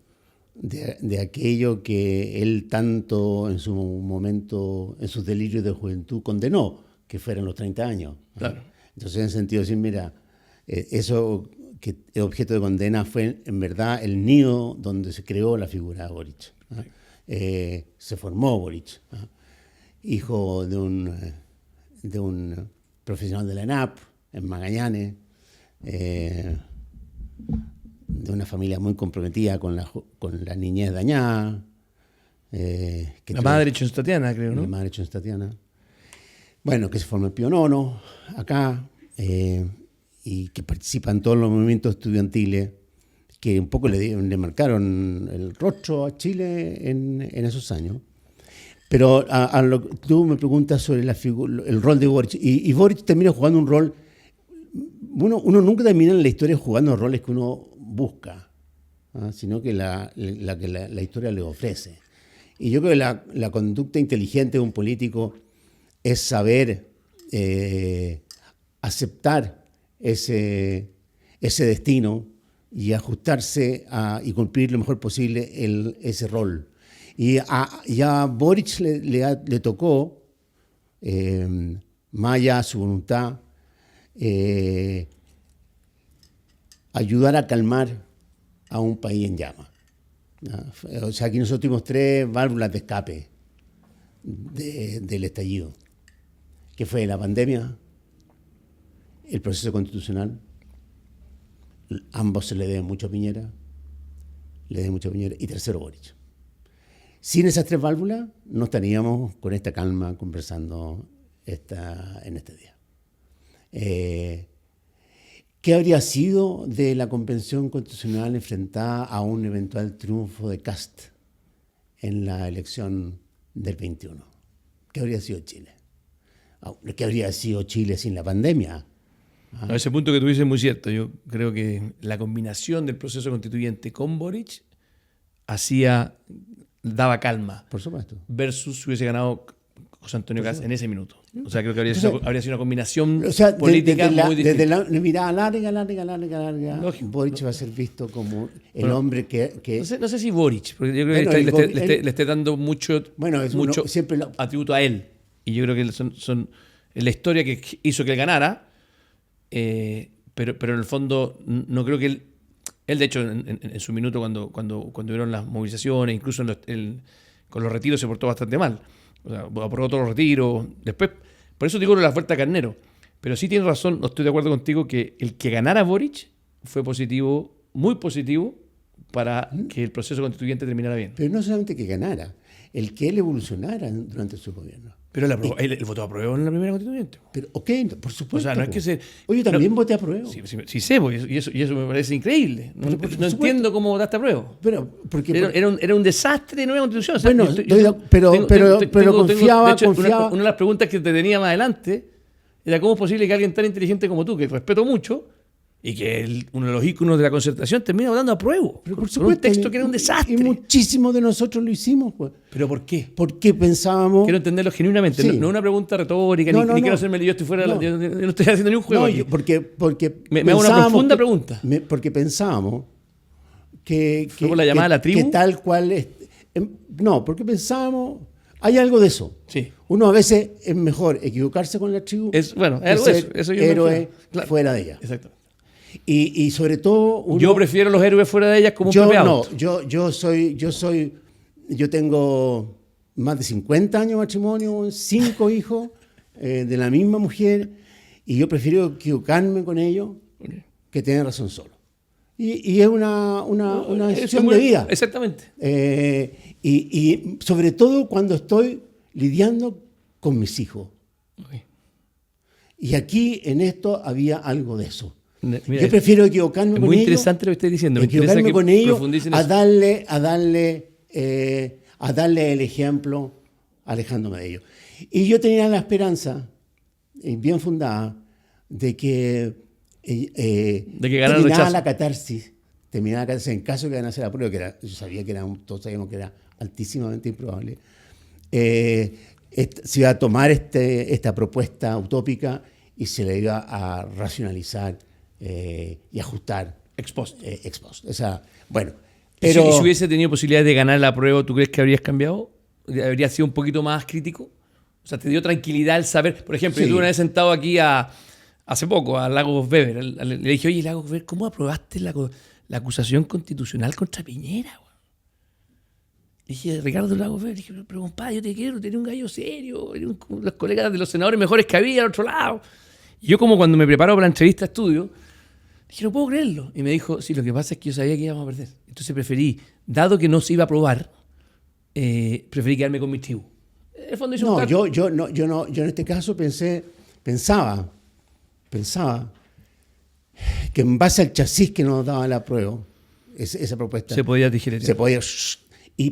de aquello que él tanto en su momento, en sus delirios de juventud, condenó, que fueran los 30 años. Claro. Entonces, en el sentido de decir, mira, eso que es objeto de condena fue en verdad el nido donde se creó la figura de Boric. ¿ah? Se formó Boric, ¿ah? Hijo de un profesional de la ENAP en Magallanes, de una familia muy comprometida con la niñez dañada. La madre Chonstatiana, creo, ¿no? La madre Chonstatiana. Bueno, que se forma el Pío Nono acá, y que participa en todos los movimientos estudiantiles, que un poco le marcaron el rostro a Chile en esos años. Pero tú me preguntas sobre el rol de Boric, y Boric termina jugando un rol. Uno nunca termina en la historia jugando roles que uno busca, ¿ah? Sino que la historia le ofrece. Y yo creo que la conducta inteligente de un político es saber aceptar ese destino y ajustarse y cumplir lo mejor posible ese rol. Y a Boric le tocó, más allá de su voluntad, ayudar a calmar a un país en llamas. O sea, aquí nosotros tuvimos 3 válvulas de escape del estallido, que fue la pandemia, el proceso constitucional. Ambos se le deben mucho a Piñera, y tercero Boric. Sin esas 3 válvulas no estaríamos con esta calma conversando en este día. ¿Qué habría sido de la Convención Constitucional enfrentada a un eventual triunfo de Kast en la elección del 21? ¿Qué habría sido Chile? ¿Qué habría sido Chile sin la pandemia? A ese punto que tú dices es muy cierto. Yo creo que la combinación del proceso constituyente con Boric daba calma. Por supuesto. Versus si hubiese ganado José Antonio Kast en ese minuto. O sea, creo que habría sido una combinación política muy distinta. Desde la mirada larga, lógico, Boric va a ser visto como el hombre que... No sé si Boric, porque yo creo que le esté dando mucho atributo a él. Y yo creo que son la historia que hizo que él ganara, pero en el fondo no creo que él de hecho, en su minuto cuando vieron las movilizaciones, incluso con los retiros se portó bastante mal. O sea, aprobó todos los retiros. Después, por eso digo la vuelta a Carnero. Pero sí tienes razón, no estoy de acuerdo contigo, que el que ganara Boric fue positivo, muy positivo, para que el proceso constituyente terminara bien. Pero no solamente que ganara, el que él evolucionara durante su gobierno. Pero él votó a prueba en la primera constituyente. Pero, ok, por supuesto. O sea, no es que se... Oye, también voté a prueba. Sí sé, y eso me parece increíble. No entiendo cómo votaste a prueba. Era un desastre de nueva constitución. O sea, bueno, pero confiaba. Una de las preguntas que te tenía más adelante era cómo es posible que alguien tan inteligente como tú, que respeto mucho, y que uno de los íconos de la concertación termina votando a prueba. Pero por supuesto, un texto que era un desastre. Y muchísimos de nosotros lo hicimos. Pues. ¿Pero por qué? Porque pensábamos... Quiero entenderlo genuinamente. Sí. No es una pregunta retórica, ni quiero hacerme yo estoy fuera. Yo no estoy haciendo ni un juego. Porque me hago una profunda pregunta. Porque pensábamos que... ¿Fue por la llamada a la tribu? Que tal cual... No, porque pensábamos... Hay algo de eso. Sí. Uno a veces es mejor equivocarse con la tribu es algo de eso. Yo héroe fuera de ella. Exacto. Y sobre todo... yo prefiero los héroes fuera de ellas como un Pepe Out. Yo tengo más de 50 años de matrimonio, 5 hijos de la misma mujer, y yo prefiero equivocarme con ellos que tener razón solo. Y es una decisión de vida. Exactamente. Y sobre todo cuando estoy lidiando con mis hijos. Okay. Y aquí en esto había algo de eso. Mira, yo prefiero equivocarme con ellos. Es muy interesante lo que estoy diciendo. Equivocarme con ellos a darle el ejemplo alejándome de ellos. Y yo tenía la esperanza, bien fundada, de que terminara la catarsis en caso de que ganase la prueba, yo sabía que todos sabíamos que era altísimamente improbable. Se iba a tomar esta propuesta utópica y se le iba a racionalizar y ajustar ex post. O sea, bueno, pero si hubiese tenido posibilidad de ganar la prueba, ¿tú crees que habrías cambiado? ¿Habrías sido un poquito más crítico? O sea, ¿te dio tranquilidad el saber? Por ejemplo, yo tuve una vez sentado aquí hace poco a Lagos Weber. Le dije, oye, Lagos Weber, ¿cómo aprobaste la acusación constitucional contra Piñera? Dije, Ricardo Lagos Febres, dije, pero compadre, yo te quiero, tenía un gallo serio, los colegas de los senadores mejores que había al otro lado. Y yo como cuando me preparo para la entrevista a estudio, dije, no puedo creerlo. Y me dijo, sí, lo que pasa es que yo sabía que íbamos a perder. Entonces preferí, dado que no se iba a aprobar, preferí quedarme con mi tribu. En el fondo hice un cálculo. Yo en este caso pensaba que en base al chasis que nos daba la prueba, esa propuesta, Se podía digerir. se podía,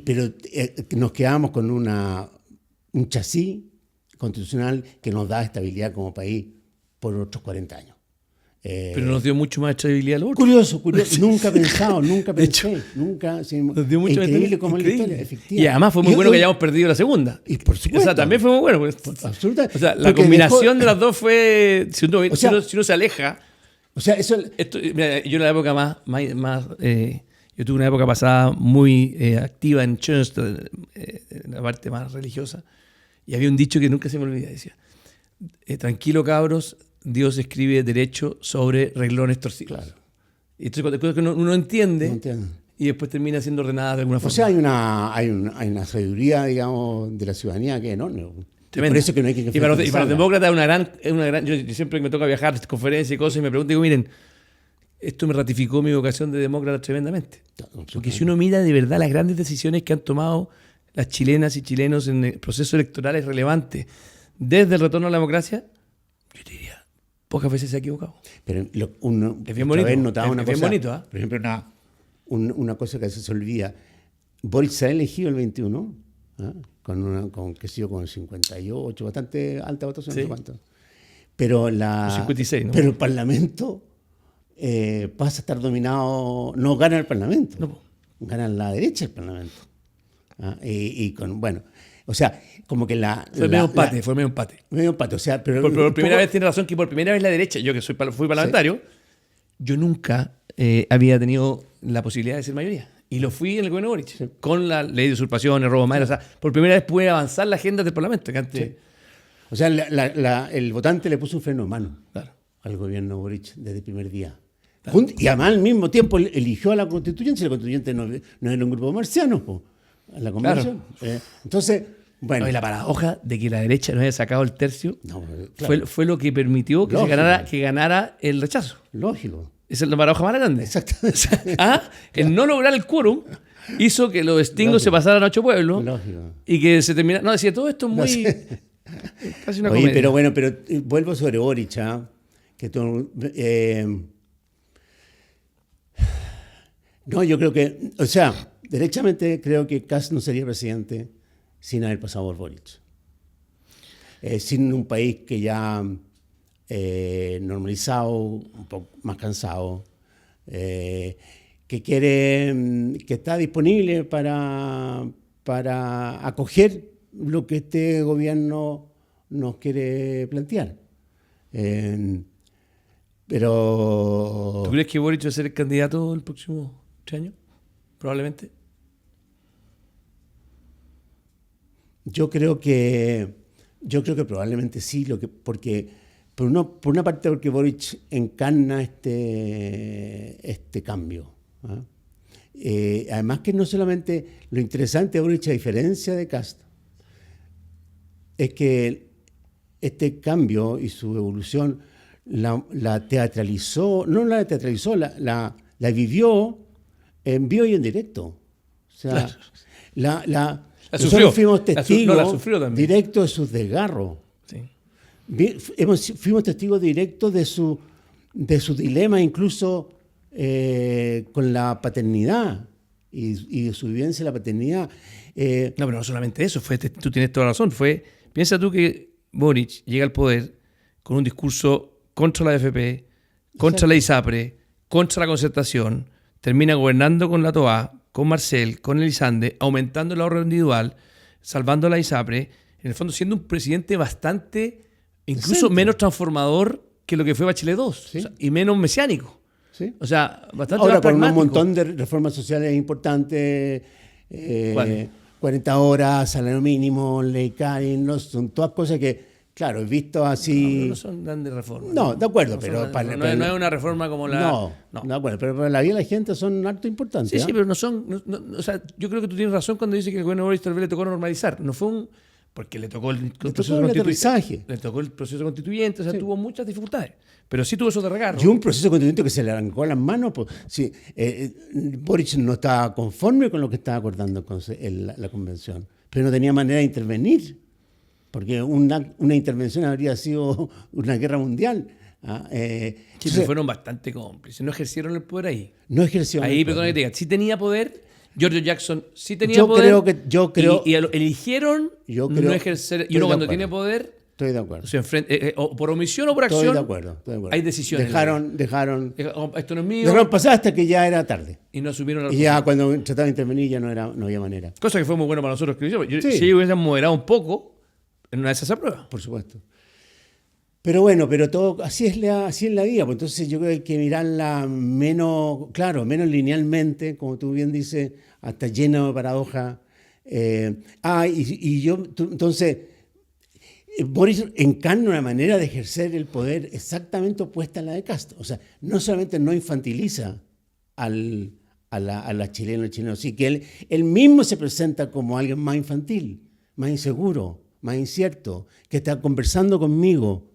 pero nos quedamos con un chasis constitucional que nos da estabilidad como país por otros 40 años. Pero nos dio mucho más estabilidad a los otros. Curioso. Nunca pensé, hecho, nunca. Sí, Nos dio mucho increíble como increíble. la historia, efectivamente. Y además fue muy bueno que hayamos perdido la segunda. Y por supuesto. O sea, también fue muy bueno. Pues. Absolutamente. O sea, la Porque combinación de las dos fue. Si uno se aleja. O sea, eso. Mira, yo en la época más yo tuve una época pasada muy activa en Church, en la parte más religiosa, y había un dicho que nunca se me olvida, decía, tranquilo cabros, Dios escribe derecho sobre reglones torcidos. Claro. Y entonces cuando cosas que uno entiende, No entiendo. y después termina siendo ordenada de alguna forma. O sea, hay una sabiduría, digamos, de la ciudadanía que es enorme. Tremendo. Por eso que no hay que y para los demócratas es una gran... Yo siempre que me toca viajar a conferencias y cosas y me pregunto, digo, miren, esto me ratificó mi vocación de demócrata tremendamente. Porque si uno mira de verdad las grandes decisiones que han tomado las chilenas y chilenos en el proceso electoral relevantes desde el retorno a la democracia, yo te diría, pocas veces se ha equivocado. Pero uno Es bien bonito. notaba una Es bien cosa, bonito, ¿eh? por ejemplo, una cosa que a veces se olvida. Boric se ha elegido el 21, ¿ah? con 58, bastante alta votación, Sí. no sé cuánto. Pero 56, ¿no? Pero el Parlamento pasa a estar dominado, no gana el Parlamento, No. gana la derecha el Parlamento. ¿Ah? Bueno, o sea, como que Fue medio empate. medio empate, o sea, pero Por primera vez tiene razón que por primera vez la derecha, yo que fui parlamentario, yo nunca había tenido la posibilidad de ser mayoría. Y lo fui en el gobierno de Boric, con la ley de usurpaciones, robo de madre. O sea, por primera vez pude avanzar la agenda del Parlamento. Que antes, O sea, el votante le puso un freno de mano claro. al gobierno Boric desde el primer día. Y además al mismo tiempo eligió a la constituyente, y la constituyente no era un grupo de marcianos, a la convención. Entonces, bueno. No, y la paradoja de que la derecha no haya sacado el tercio Claro. fue lo que permitió que ganara el rechazo. Lógico. Esa es la paradoja más grande. Exactamente. El no lograr el quórum hizo que los extingos se pasaran a 8 pueblos. Lógico. Y que se terminara. No, decía, todo esto es muy. Casi una comedia. Pero bueno, vuelvo sobre Boric, que no, yo creo que, o sea, derechamente creo que Kast no sería presidente sin haber pasado por Boric. Sin un país que ya normalizado, un poco más cansado, que está disponible para acoger lo que este gobierno nos quiere plantear. Pero... ¿Tú crees que Boric va a ser el candidato el próximo año? Probablemente. Yo creo que probablemente sí, porque por una parte porque Boric encarna este cambio. Además que no solamente lo interesante de Boric, a diferencia de Kast, es que este cambio y su evolución la teatralizó, no la teatralizó, la vivió en vivo y en directo. O sea, claro. nosotros fuimos testigos directos de sus desgarros. Sí. Fuimos testigos directos de su dilema, incluso con la paternidad y de su vivencia de la paternidad. No, pero no solamente eso, tú tienes toda la razón. Piensa tú que Boric llega al poder con un discurso contra la AFP, contra la ISAPRE, contra la concertación, termina gobernando con la TOA, con Marcel, con Elizalde, aumentando el ahorro individual, salvando la ISAPRE, en el fondo siendo un presidente bastante, incluso menos transformador que lo que fue Bachelet II, ¿Sí? O sea, y menos mesiánico. ¿Sí? O sea, bastante ahora más con un pragmático. montón de reformas sociales importantes, ¿Cuál? 40 horas, salario mínimo, ley Karin, son todas cosas que claro, visto No, así... no son grandes reformas. No, de acuerdo, No pero... son- no es una reforma como la... No, de acuerdo, pero para la vida de la gente son harto importantes. Sí, sí, pero no son... o sea, yo creo que tú tienes razón cuando dices que el gobierno de Boris tal vez le tocó normalizar. No fue un... Porque le tocó el proceso el constituyente. aterrizaje. Le tocó el proceso constituyente, o sea, Sí. tuvo muchas dificultades. Pero sí tuvo esos de regarro. Y un proceso constituyente que se le arrancó las manos. Pues, sí, Boric no estaba conforme con lo que estaba acordando la convención, pero no tenía manera de intervenir, porque una intervención habría sido una guerra mundial. Sí, Entonces, fueron bastante cómplices. No ejercieron el poder ahí. no ejerció. Ahí, el perdón que poder. te diga, sí tenía poder. George Jackson sí tenía Yo poder. creo- y eligieron Yo no creo- ejercer. estoy Y uno de cuando acuerdo. tiene poder, Estoy de acuerdo. se enfrenta, o por omisión o por Estoy acción, de acuerdo. hay decisiones. Dejaron Esto no es mío. dejaron pasar hasta que ya era tarde. Y no asumieron la Y ya cuando trataba de intervenir ya no había manera. Cosa que fue muy bueno para nosotros que lo hicimos. Sí. Si ellos hubiesen moderado un poco, en una de esas se aprueba. Por supuesto. Pero bueno, pero todo así es la vida. Pues entonces yo creo que hay que mirarla menos, claro, menos linealmente, como tú bien dices, hasta lleno de paradojas. Entonces, Boris encarna una manera de ejercer el poder exactamente opuesta a la de Castro. O sea, no solamente no infantiliza a la chilena, sí que él mismo se presenta como alguien más infantil, más inseguro, más incierto, que está conversando conmigo.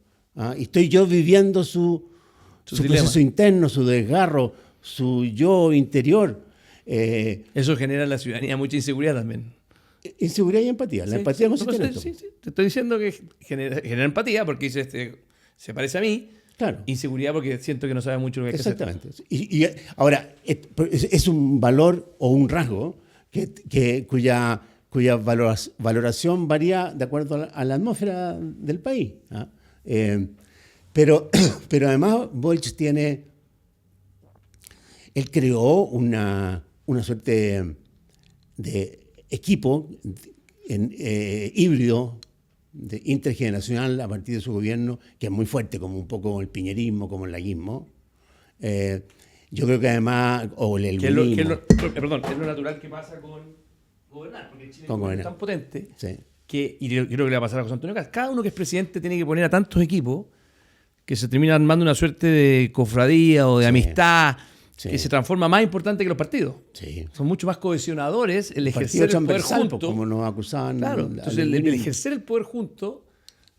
Y estoy yo viviendo su proceso interno, su desgarro, su yo interior. Eso genera en la ciudadanía mucha inseguridad también. Inseguridad y empatía. La Sí, empatía sí, consiste en no, esto. sí, sí. Te estoy diciendo que genera empatía porque dice, se parece a mí. Claro. Inseguridad porque siento que no sabe mucho lo que hay que hacer. Exactamente. Y ahora, es un valor o un rasgo cuya valoración varía de acuerdo a la atmósfera del país. Pero además Boric él creó una suerte de equipo híbrido, intergeneracional a partir de su gobierno, que es muy fuerte, como un poco el piñerismo, como el laguismo. Yo creo que además, o el Que es lo elwinismo, natural que pasa con gobernar, porque Chile Con es gobernar. tan potente sí. y yo creo que le va a pasar a José Antonio Cast. Cada uno que es presidente tiene que poner a tantos equipos que se termina armando una suerte de cofradía o de Sí. amistad Sí. que se transforma más importante que los partidos. Sí. Son mucho más cohesionadores el Partido ejercer el poder transversal, junto. pues, como nos acusaban. Claro, entonces el ejercer el poder junto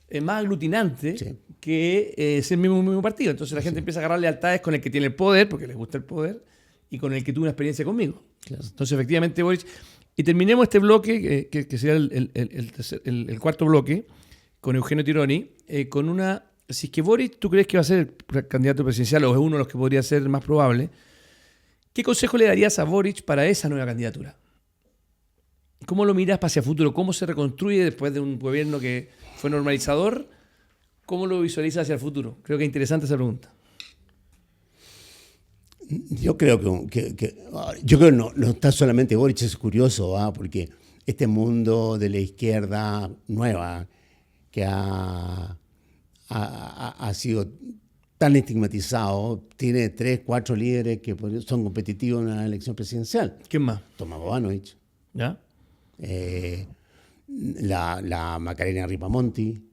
es más aglutinante Sí. que ser el mismo partido. Entonces la gente empieza a agarrar lealtades con el que tiene el poder, porque les gusta el poder, y con el que tuvo una experiencia conmigo. Claro. Entonces efectivamente Boric... Y terminemos este bloque, que sería el cuarto bloque, con Eugenio Tironi, con una... Si es que Boric, ¿tú crees que va a ser el candidato presidencial o es uno de los que podría ser más probable? ¿Qué consejo le darías a Boric para esa nueva candidatura? ¿Cómo lo miras hacia el futuro? ¿Cómo se reconstruye después de un gobierno que fue normalizador? ¿Cómo lo visualiza hacia el futuro? Creo que es interesante esa pregunta. Yo creo que no está solamente Boric, es curioso, porque este mundo de la izquierda nueva que ha sido tan estigmatizado, tiene 3, 4 líderes que son competitivos en una elección presidencial. ¿Quién más? Tomás Bobanovich, ¿Ya? la Macarena Ripamonti,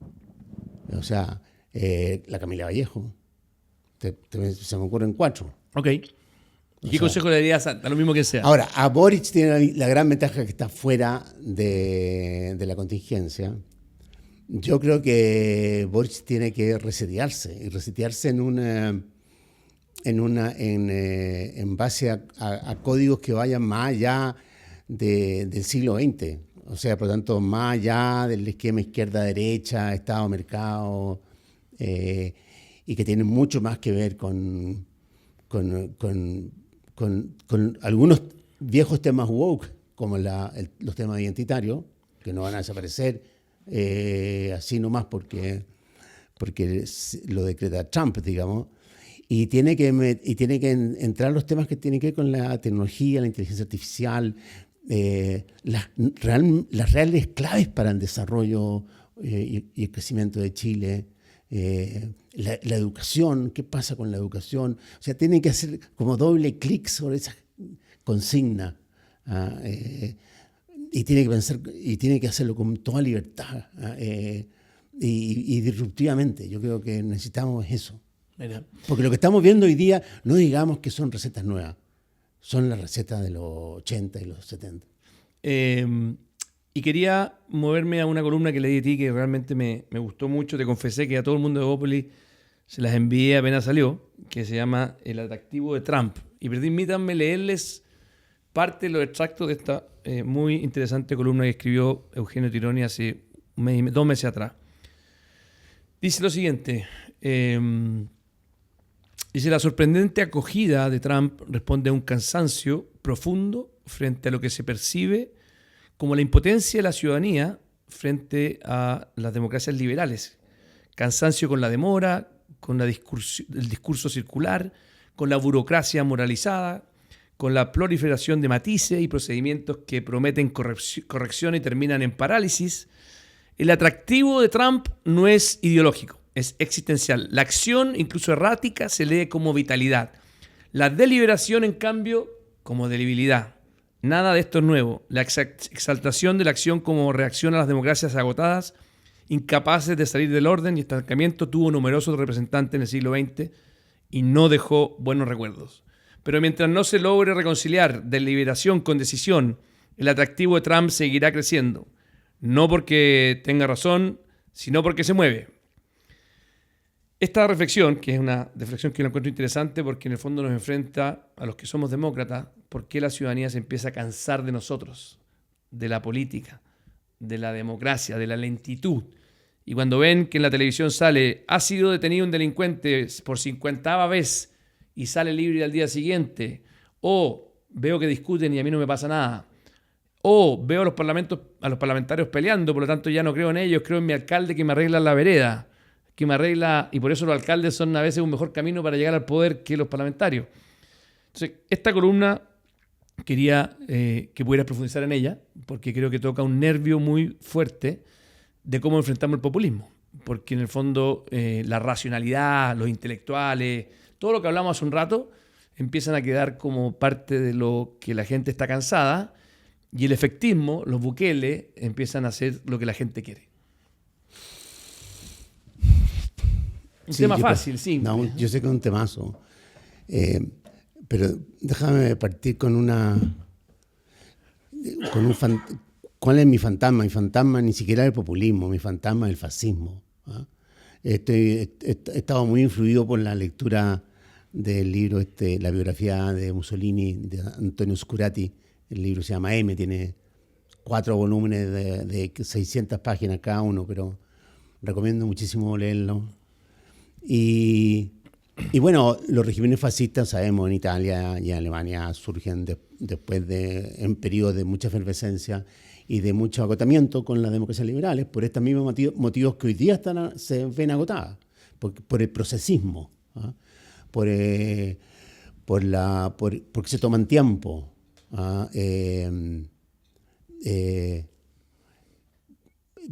o sea, la Camila Vallejo. Se me ocurren 4. Ok. ¿Y qué consejo le darías a lo mismo que sea? Ahora, a Boric tiene la gran ventaja que está fuera de la contingencia. Yo creo que Boric tiene que resetearse en base a códigos que vayan más allá del siglo XX. O sea, por lo tanto, más allá del esquema izquierda-derecha, Estado-mercado, y que tienen mucho más que ver con algunos viejos temas woke, como los temas identitarios, que no van a desaparecer así nomás porque lo decreta Trump, digamos, y tiene que entrar los temas que tienen que ver con la tecnología, la inteligencia artificial, las reales claves para el desarrollo y el crecimiento de Chile. La educación, ¿qué pasa con la educación? O sea, tiene que hacer como doble clic sobre esa consigna y tiene que pensar y tiene que hacerlo con toda libertad, y disruptivamente. Yo creo que necesitamos eso. Mira. Porque lo que estamos viendo hoy día, no digamos que son recetas nuevas, son las recetas de los 80 y los 70. Y quería moverme a una columna que leí de ti que realmente me gustó mucho. Te confesé que a todo el mundo de Evópolis se las envié apenas salió, que se llama El atractivo de Trump. Y permítanme leerles parte de los extractos de esta muy interesante columna que escribió Eugenio Tironi hace 2 meses atrás. Dice lo siguiente. Dice, la sorprendente acogida de Trump responde a un cansancio profundo frente a lo que se percibe como la impotencia de la ciudadanía frente a las democracias liberales. Cansancio con la demora, con el discurso circular, con la burocracia moralizada, con la proliferación de matices y procedimientos que prometen corrección y terminan en parálisis. El atractivo de Trump no es ideológico, es existencial. La acción, incluso errática, se lee como vitalidad. La deliberación, en cambio, como debilidad. Nada de esto es nuevo. La exaltación de la acción como reacción a las democracias agotadas, incapaces de salir del orden y estancamiento, tuvo numerosos representantes en el siglo XX y no dejó buenos recuerdos. Pero mientras no se logre reconciliar deliberación con decisión, el atractivo de Trump seguirá creciendo. No porque tenga razón, sino porque se mueve. Esta reflexión, que es una reflexión que yo encuentro interesante porque en el fondo nos enfrenta a los que somos demócratas, por qué la ciudadanía se empieza a cansar de nosotros, de la política, de la democracia, de la lentitud. Y cuando ven que en la televisión sale, ha sido detenido un delincuente por 50ª vez y sale libre al día siguiente, o veo que discuten y a mí no me pasa nada, o veo a los parlamentarios peleando, por lo tanto ya no creo en ellos, creo en mi alcalde que me arregla la vereda, que me arregla, y por eso los alcaldes son a veces un mejor camino para llegar al poder que los parlamentarios. Entonces, esta columna quería que pudieras profundizar en ella, porque creo que toca un nervio muy fuerte de cómo enfrentamos el populismo. Porque en el fondo la racionalidad, los intelectuales, todo lo que hablamos hace un rato, empiezan a quedar como parte de lo que la gente está cansada, y el efectismo, los buqueles, empiezan a hacer lo que la gente quiere. Un tema fácil, simple. No, yo sé que es un temazo. Pero déjame partir con ¿cuál es mi fantasma? Mi fantasma ni siquiera es el populismo, mi fantasma es el fascismo. He estado muy influido por la lectura del libro, la biografía de Mussolini, de Antonio Scurati. El libro se llama M, tiene 4 volúmenes de 600 páginas cada uno, pero recomiendo muchísimo leerlo. Y bueno, los regímenes fascistas, sabemos, en Italia y en Alemania surgen después en periodos de mucha efervescencia y de mucho agotamiento con las democracias liberales, por estos mismos motivos que hoy día se ven agotadas, por el procesismo, porque se toman tiempo,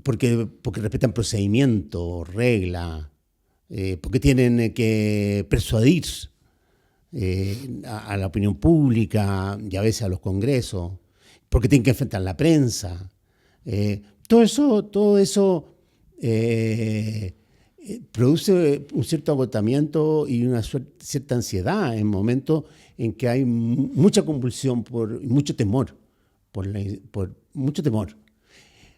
porque respetan procedimientos, reglas, porque tienen que persuadir a la opinión pública y a veces a los congresos, porque tienen que enfrentar la prensa. Todo eso produce un cierto agotamiento y una cierta ansiedad en momentos en que hay mucha convulsión y mucho temor, por mucho temor.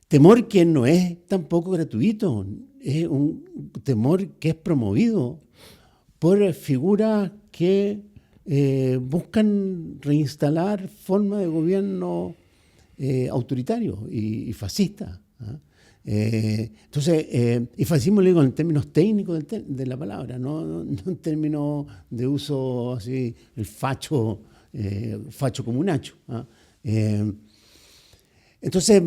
Temor que no es tampoco gratuito, es un temor que es promovido por figuras que buscan reinstalar formas de gobierno autoritarios y fascistas. Entonces, y fascismo lo digo en términos técnicos de la palabra, no en términos de uso así, el facho como un hacho. Entonces,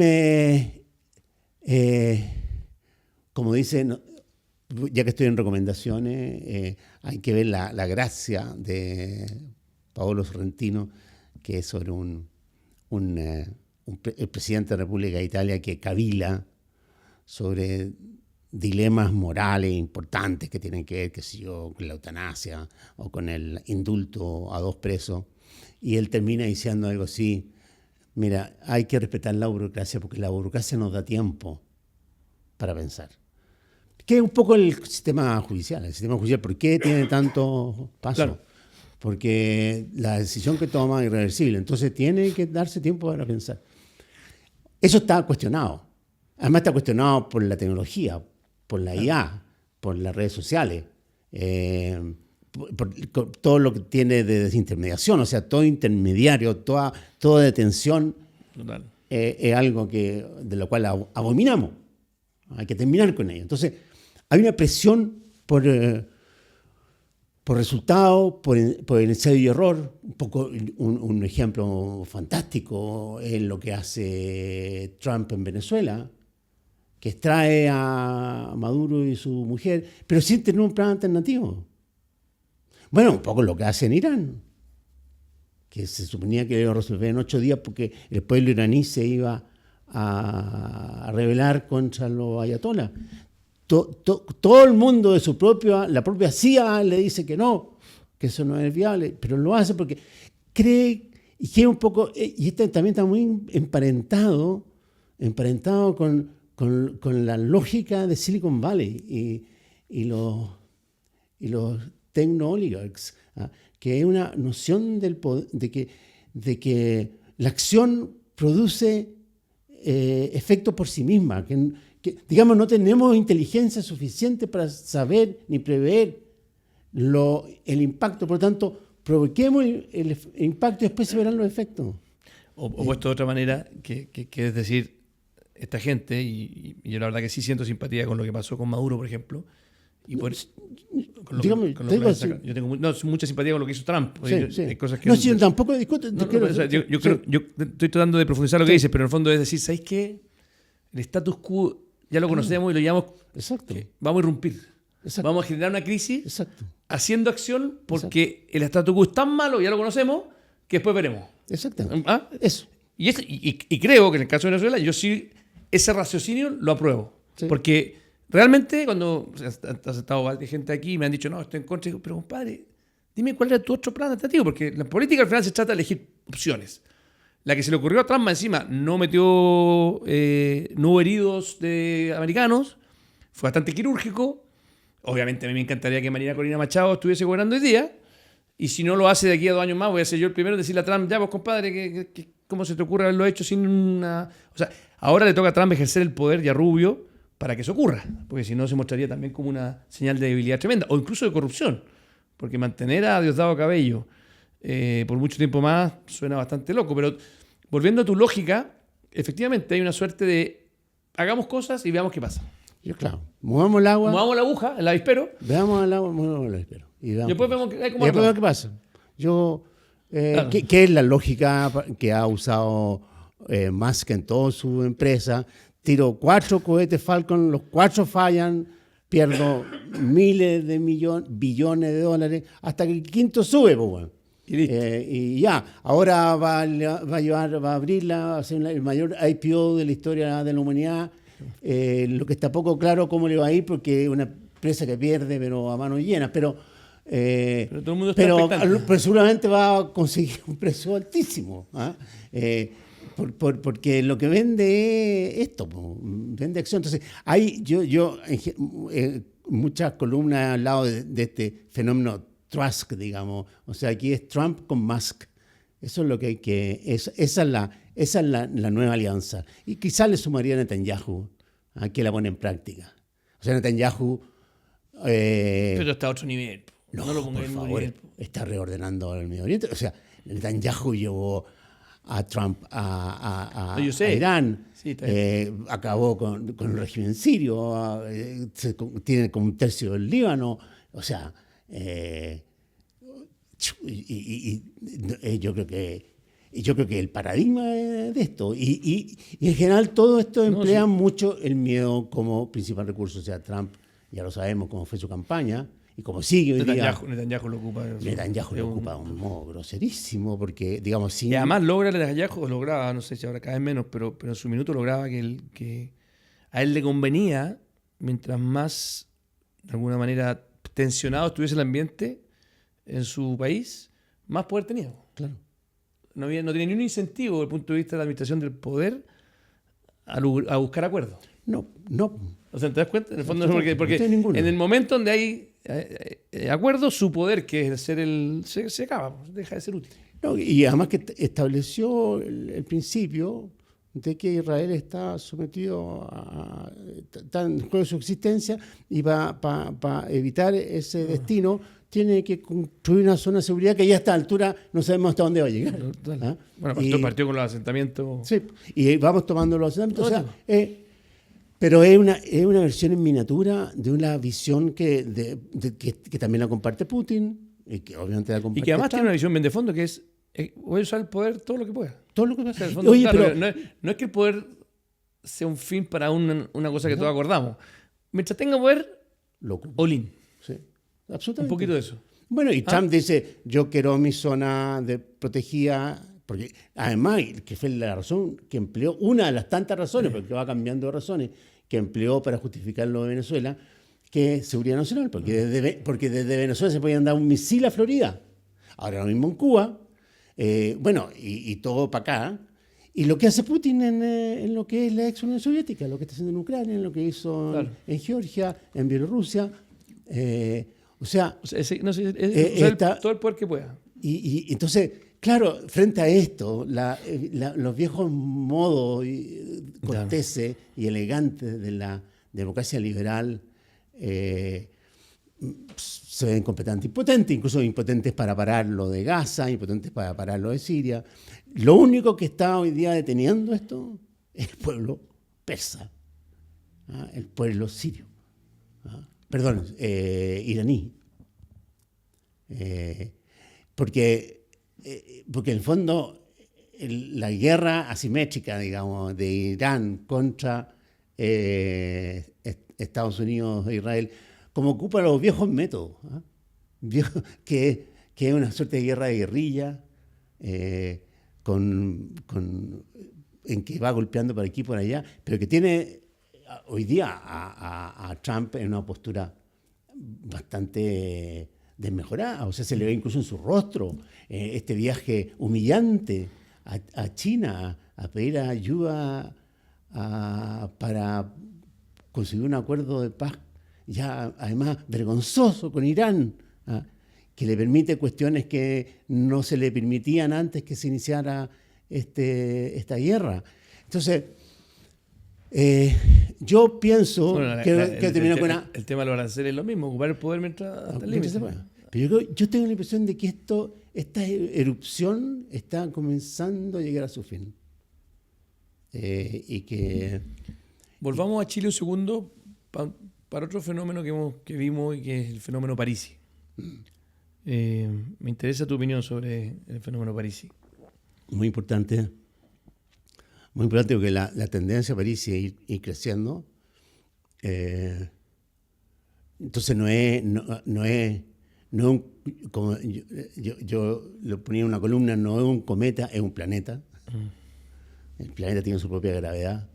como dicen, ya que estoy en recomendaciones, hay que ver la gracia de Paolo Sorrentino, que es sobre el presidente de la República de Italia que cavila sobre dilemas morales importantes que tienen que ver, qué sé yo, con la eutanasia o con el indulto a 2 presos. Y él termina diciendo algo así: hay que respetar la burocracia porque la burocracia nos da tiempo para pensar. Que es un poco el sistema judicial. El sistema judicial, ¿por qué tiene tantos pasos? Claro. Porque la decisión que toma es irreversible. Entonces tiene que darse tiempo para pensar. Eso está cuestionado. Además está cuestionado por la tecnología, por la IA, por las redes sociales, por todo lo que tiene de desintermediación. O sea, todo intermediario, toda detención es algo de lo cual abominamos. Hay que terminar con ello. Entonces, hay una presión por resultados, por ensayo y error. Un poco un ejemplo fantástico es lo que hace Trump en Venezuela, que extrae a Maduro y su mujer, pero sin tener un plan alternativo. Bueno, un poco lo que hace en Irán, que se suponía que lo iba a resolver en 8 días porque el pueblo iraní se iba a rebelar contra los ayatolás. Todo el mundo de la propia CIA le dice que no, que eso no es viable, pero lo hace porque cree y que un poco, y este también está muy emparentado con la lógica de Silicon Valley y los techno-oligarchs, que es una noción del poder, de que la acción produce efecto por sí misma, que digamos no tenemos inteligencia suficiente para saber ni prever el impacto, por lo tanto provoquemos el impacto y después se verán los efectos. O puesto de otra manera, que es decir, esta gente, y yo la verdad que sí siento simpatía con lo que pasó con Maduro, por ejemplo, y por yo tengo mucha simpatía con lo que hizo Trump. Sí. Hay cosas que yo tampoco discuto. Yo estoy tratando de profundizar lo que dices, pero en el fondo es decir, ¿sabéis qué? El status quo ya lo conocemos y lo llamamos. Exacto. Vamos a irrumpir. Exacto. Vamos a generar una crisis. Exacto. Haciendo acción porque el status quo es tan malo, ya lo conocemos, que después veremos. Exactamente. ¿Ah? Eso. Y creo que en el caso de Venezuela, yo sí, ese raciocinio lo apruebo. Sí. Porque realmente, cuando has estado varias gente aquí y me han dicho, no, estoy en contra, digo, pero compadre, dime cuál era tu otro plan alternativo, porque la política al final se trata de elegir opciones. La que se le ocurrió a Trump encima no hubo heridos de americanos, fue bastante quirúrgico. Obviamente a mí me encantaría que Marina Corina Machado estuviese gobernando hoy día, y si no lo hace de aquí a 2 años más, voy a ser yo el primero en decirle a Trump, ya vos compadre, ¿cómo se te ocurre haberlo hecho sin una...? O sea, ahora le toca a Trump ejercer el poder y a Rubio para que eso ocurra, porque si no se mostraría también como una señal de debilidad tremenda, o incluso de corrupción, porque mantener a Diosdado Cabello por mucho tiempo más suena bastante loco, pero volviendo a tu lógica, efectivamente hay una suerte de hagamos cosas y veamos qué pasa. Claro, movamos el agua. Movamos la aguja, el avispero. Veamos el agua, movamos el avispero. Y después vemos qué pasa. Claro. ¿Qué es la lógica que ha usado Musk en toda su empresa? Tiro 4 cohetes Falcon, los 4 fallan, pierdo miles de billones de dólares, hasta que el quinto sube, pues, bueno. Y ya, ahora va a abrirla, va a ser el mayor IPO de la historia de la humanidad. Lo que está poco claro cómo le va a ir, porque es una empresa que pierde, pero a manos llenas. Pero todo el mundo está pero seguramente va a conseguir un precio altísimo. Porque lo que vende es esto, vende acción. Entonces, hay muchas columnas he hablado de este fenómeno Trusk, digamos. O sea, aquí es Trump con Musk. Eso es lo que hay que... Esa es la nueva alianza. Y quizás le sumaría a Netanyahu, a que la pone en práctica. O sea, Netanyahu... pero está a otro nivel. No lo ponga en favor, nivel. Está reordenando el Medio Oriente. O sea, Netanyahu llevó a Trump a Irán. Sí, acabó con el régimen sirio. Tiene como 1/3 del Líbano. O sea... yo creo que el paradigma de esto y en general todo esto emplea mucho el miedo como principal recurso. O sea, Trump ya lo sabemos cómo fue su campaña y cómo sigue hoy día. Netanyahu lo ocupa de un modo groserísimo, porque digamos y además lograba, no sé si ahora cada vez menos, pero en su minuto lograba que a él le convenía, mientras más de alguna manera tensionado estuviese el ambiente en su país, más poder tenía. Claro. No tenía ni un incentivo desde el punto de vista de la administración del poder a buscar acuerdos. No. O sea, ¿te das cuenta? En el fondo, No, porque no tiene ninguno. en el momento donde hay acuerdo, su poder, que es ser se acaba, deja de ser útil. No, y además que estableció el principio de que Israel está sometido está en juego de su existencia y para evitar ese destino tiene que construir una zona de seguridad que ya a esta altura no sabemos hasta dónde va a llegar. ¿Ah? Bueno, partió con los asentamientos. Sí, y vamos tomando los asentamientos. No, O sea, pero es una versión en miniatura de una visión que también la comparte Putin y que obviamente la comparte Y que además Trump. tiene una visión bien de fondo, que es voy a usar el poder todo lo que pueda. Todo lo que O sea, pasa. en el fondo, Oye, claro, pero no es que el poder sea un fin para una cosa que todos acordamos. Mientras tenga poder, lo ocupa. all-in. Sí, Un absolutamente. poquito de eso. Bueno, y Trump dice, yo quiero mi zona de protegida, porque además, que fue la razón que empleó, una de las tantas razones, porque va cambiando de razones, que empleó para justificar lo de Venezuela, que es seguridad nacional, porque desde Venezuela se podían dar un misil a Florida. Ahora lo mismo en Cuba, y todo para acá. Y lo que hace Putin en lo que es la ex Unión Soviética, lo que está haciendo en Ucrania, en lo que hizo Claro. en Georgia, en Bielorrusia. O sea, Usar todo el poder que pueda. y entonces, claro, frente a esto, los viejos modos corteses y elegantes de la democracia liberal se ven completamente impotentes, incluso impotentes para parar lo de Gaza, impotentes para parar lo de Siria. Lo único que está hoy día deteniendo esto es el pueblo persa, el pueblo sirio, perdón, iraní. Porque en el fondo la guerra asimétrica, digamos, de Irán contra Estados Unidos e Israel, como ocupa los viejos métodos, que es una suerte de guerra de guerrilla, en que va golpeando por aquí y por allá, pero que tiene hoy día a Trump en una postura bastante desmejorada. O sea, se le ve incluso en su rostro este viaje humillante a China a pedir ayuda para conseguir un acuerdo de paz ya además vergonzoso con Irán, que le permite cuestiones que no se le permitían antes que se iniciara esta guerra. Entonces, yo pienso que terminó con una... El tema de los aranceles es lo mismo, ocupar el poder mientras hasta el límite. Pero yo tengo la impresión de que esta erupción está comenzando a llegar a su fin. Y que... Volvamos a Chile un segundo para otro fenómeno que vimos y que es el fenómeno Parisi. Me interesa tu opinión sobre el fenómeno Parisi. Muy importante porque la tendencia a París es ir creciendo. Entonces no es como yo lo ponía en una columna, no es un cometa, es un planeta. El planeta tiene su propia gravedad.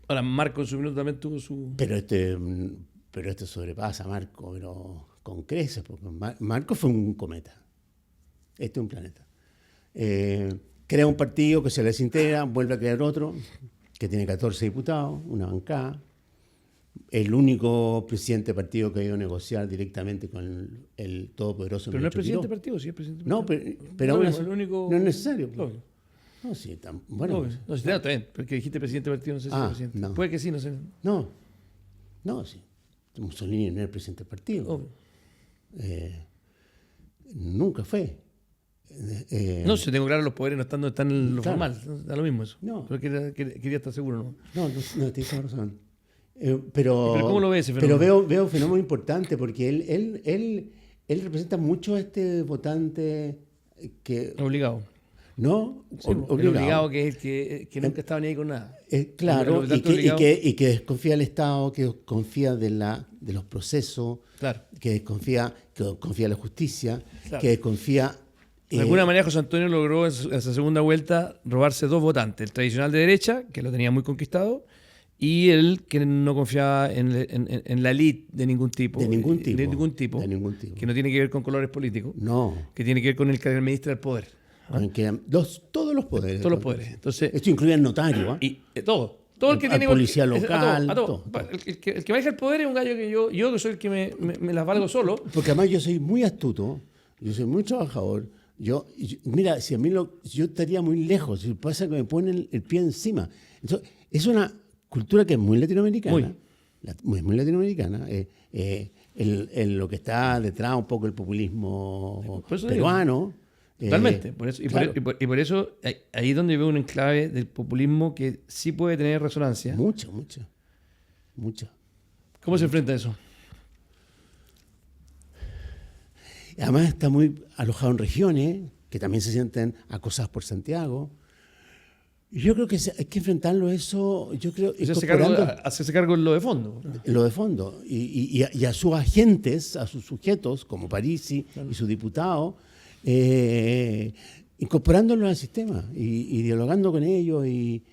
Ahora, Marco en su minuto también tuvo su... Pero este sobrepasa a Marco, pero con creces, porque Marco fue un cometa. Este es un planeta. Crea un partido que se les integra, vuelve a crear otro, que tiene 14 diputados, una bancada. El único presidente de partido que ha ido a negociar directamente con el todopoderoso. Pero no es presidente de partido, sí es presidente de partido. No, pero aún así, el único... no es necesario. Obvio. No, sí, bueno. Obvio. No, está bien, porque dijiste presidente de partido, no sé si es presidente. No. Puede que sí, no sé. No, sí. Mussolini no era presidente del partido. Obvio. Nunca fue. No, si tengo claro, los poderes no están en lo Claro. formal, da lo mismo eso. No. Pero quería estar seguro, ¿no? No, tienes razón. Pero ¿Pero cómo lo ves ese fenómeno? Pero veo un fenómeno importante porque él representa mucho a este votante que... Obligado. No, Sí, el obligado que es el que nunca estaba ni ahí con nada. Claro, El y obligado. que desconfía del Estado, que desconfía de los procesos, Claro. que desconfía de la justicia, Claro. que desconfía... De alguna manera José Antonio logró en esa segunda vuelta robarse dos votantes, el tradicional de derecha, que lo tenía muy conquistado, y el que no confiaba en la elite de ningún tipo. De ningún tipo. De ningún tipo. De ningún tipo. Que no tiene que ver con colores políticos. No, Que tiene que ver con el que administra el poder. con que todos los poderes. Todos los poderes. Entonces, Esto incluye al notario. y todo. Todo el que tiene policía a local. todo. El que maneja el poder es un gallo que yo que soy el que me las valgo solo. Porque además yo soy muy astuto, yo soy muy trabajador. Mira, si a mí yo estaría muy lejos, si pasa que me ponen el pie encima. Entonces, es una cultura que es muy latinoamericana. Muy latinoamericana. Lo que está detrás un poco el populismo peruano. Totalmente. Por eso, ahí es donde veo un enclave del populismo que sí puede tener resonancia. Mucha. ¿Cómo se enfrenta a eso? Además está muy alojado en regiones que también se sienten acosadas por Santiago. Y yo creo que hay que enfrentarlo eso, yo creo... Hacerse cargo en lo de fondo. Lo de fondo. Y a sus agentes, a sus sujetos, como Parisi y su diputado, incorporándolos al sistema y dialogando con ellos y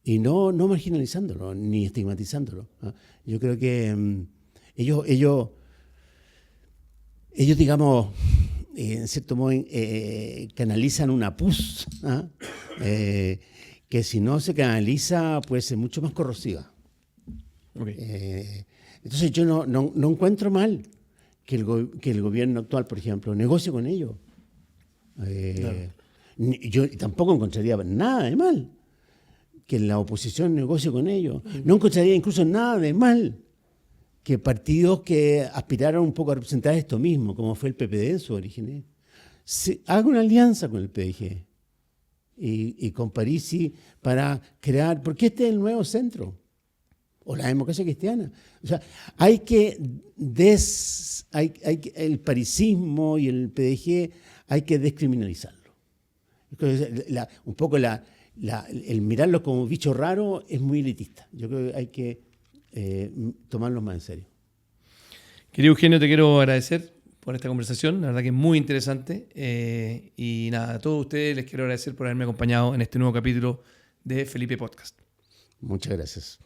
no marginalizándolo ni estigmatizándolo. Yo creo que ellos digamos, en cierto modo, canalizan una pus, que si no se canaliza puede ser mucho más corrosiva. Okay. Entonces yo no encuentro mal que el gobierno actual, por ejemplo, negocie con ellos. Claro. Yo tampoco encontraría nada de mal que la oposición negocie con ellos. No encontraría incluso nada de mal que partidos que aspiraron un poco a representar esto mismo, como fue el PPD en su origen, haga una alianza con el PDG y con Parisi para crear, porque este es el nuevo centro, o la democracia cristiana. O sea, hay que el parisismo y el PDG hay que descriminalizarlo. Un poco el mirarlo como bicho raro es muy elitista. Yo creo que hay que tomarlos más en serio. Querido Eugenio, te quiero agradecer por esta conversación, la verdad que es muy interesante, y nada, a todos ustedes les quiero agradecer por haberme acompañado en este nuevo capítulo de Felipe Podcast. Muchas gracias.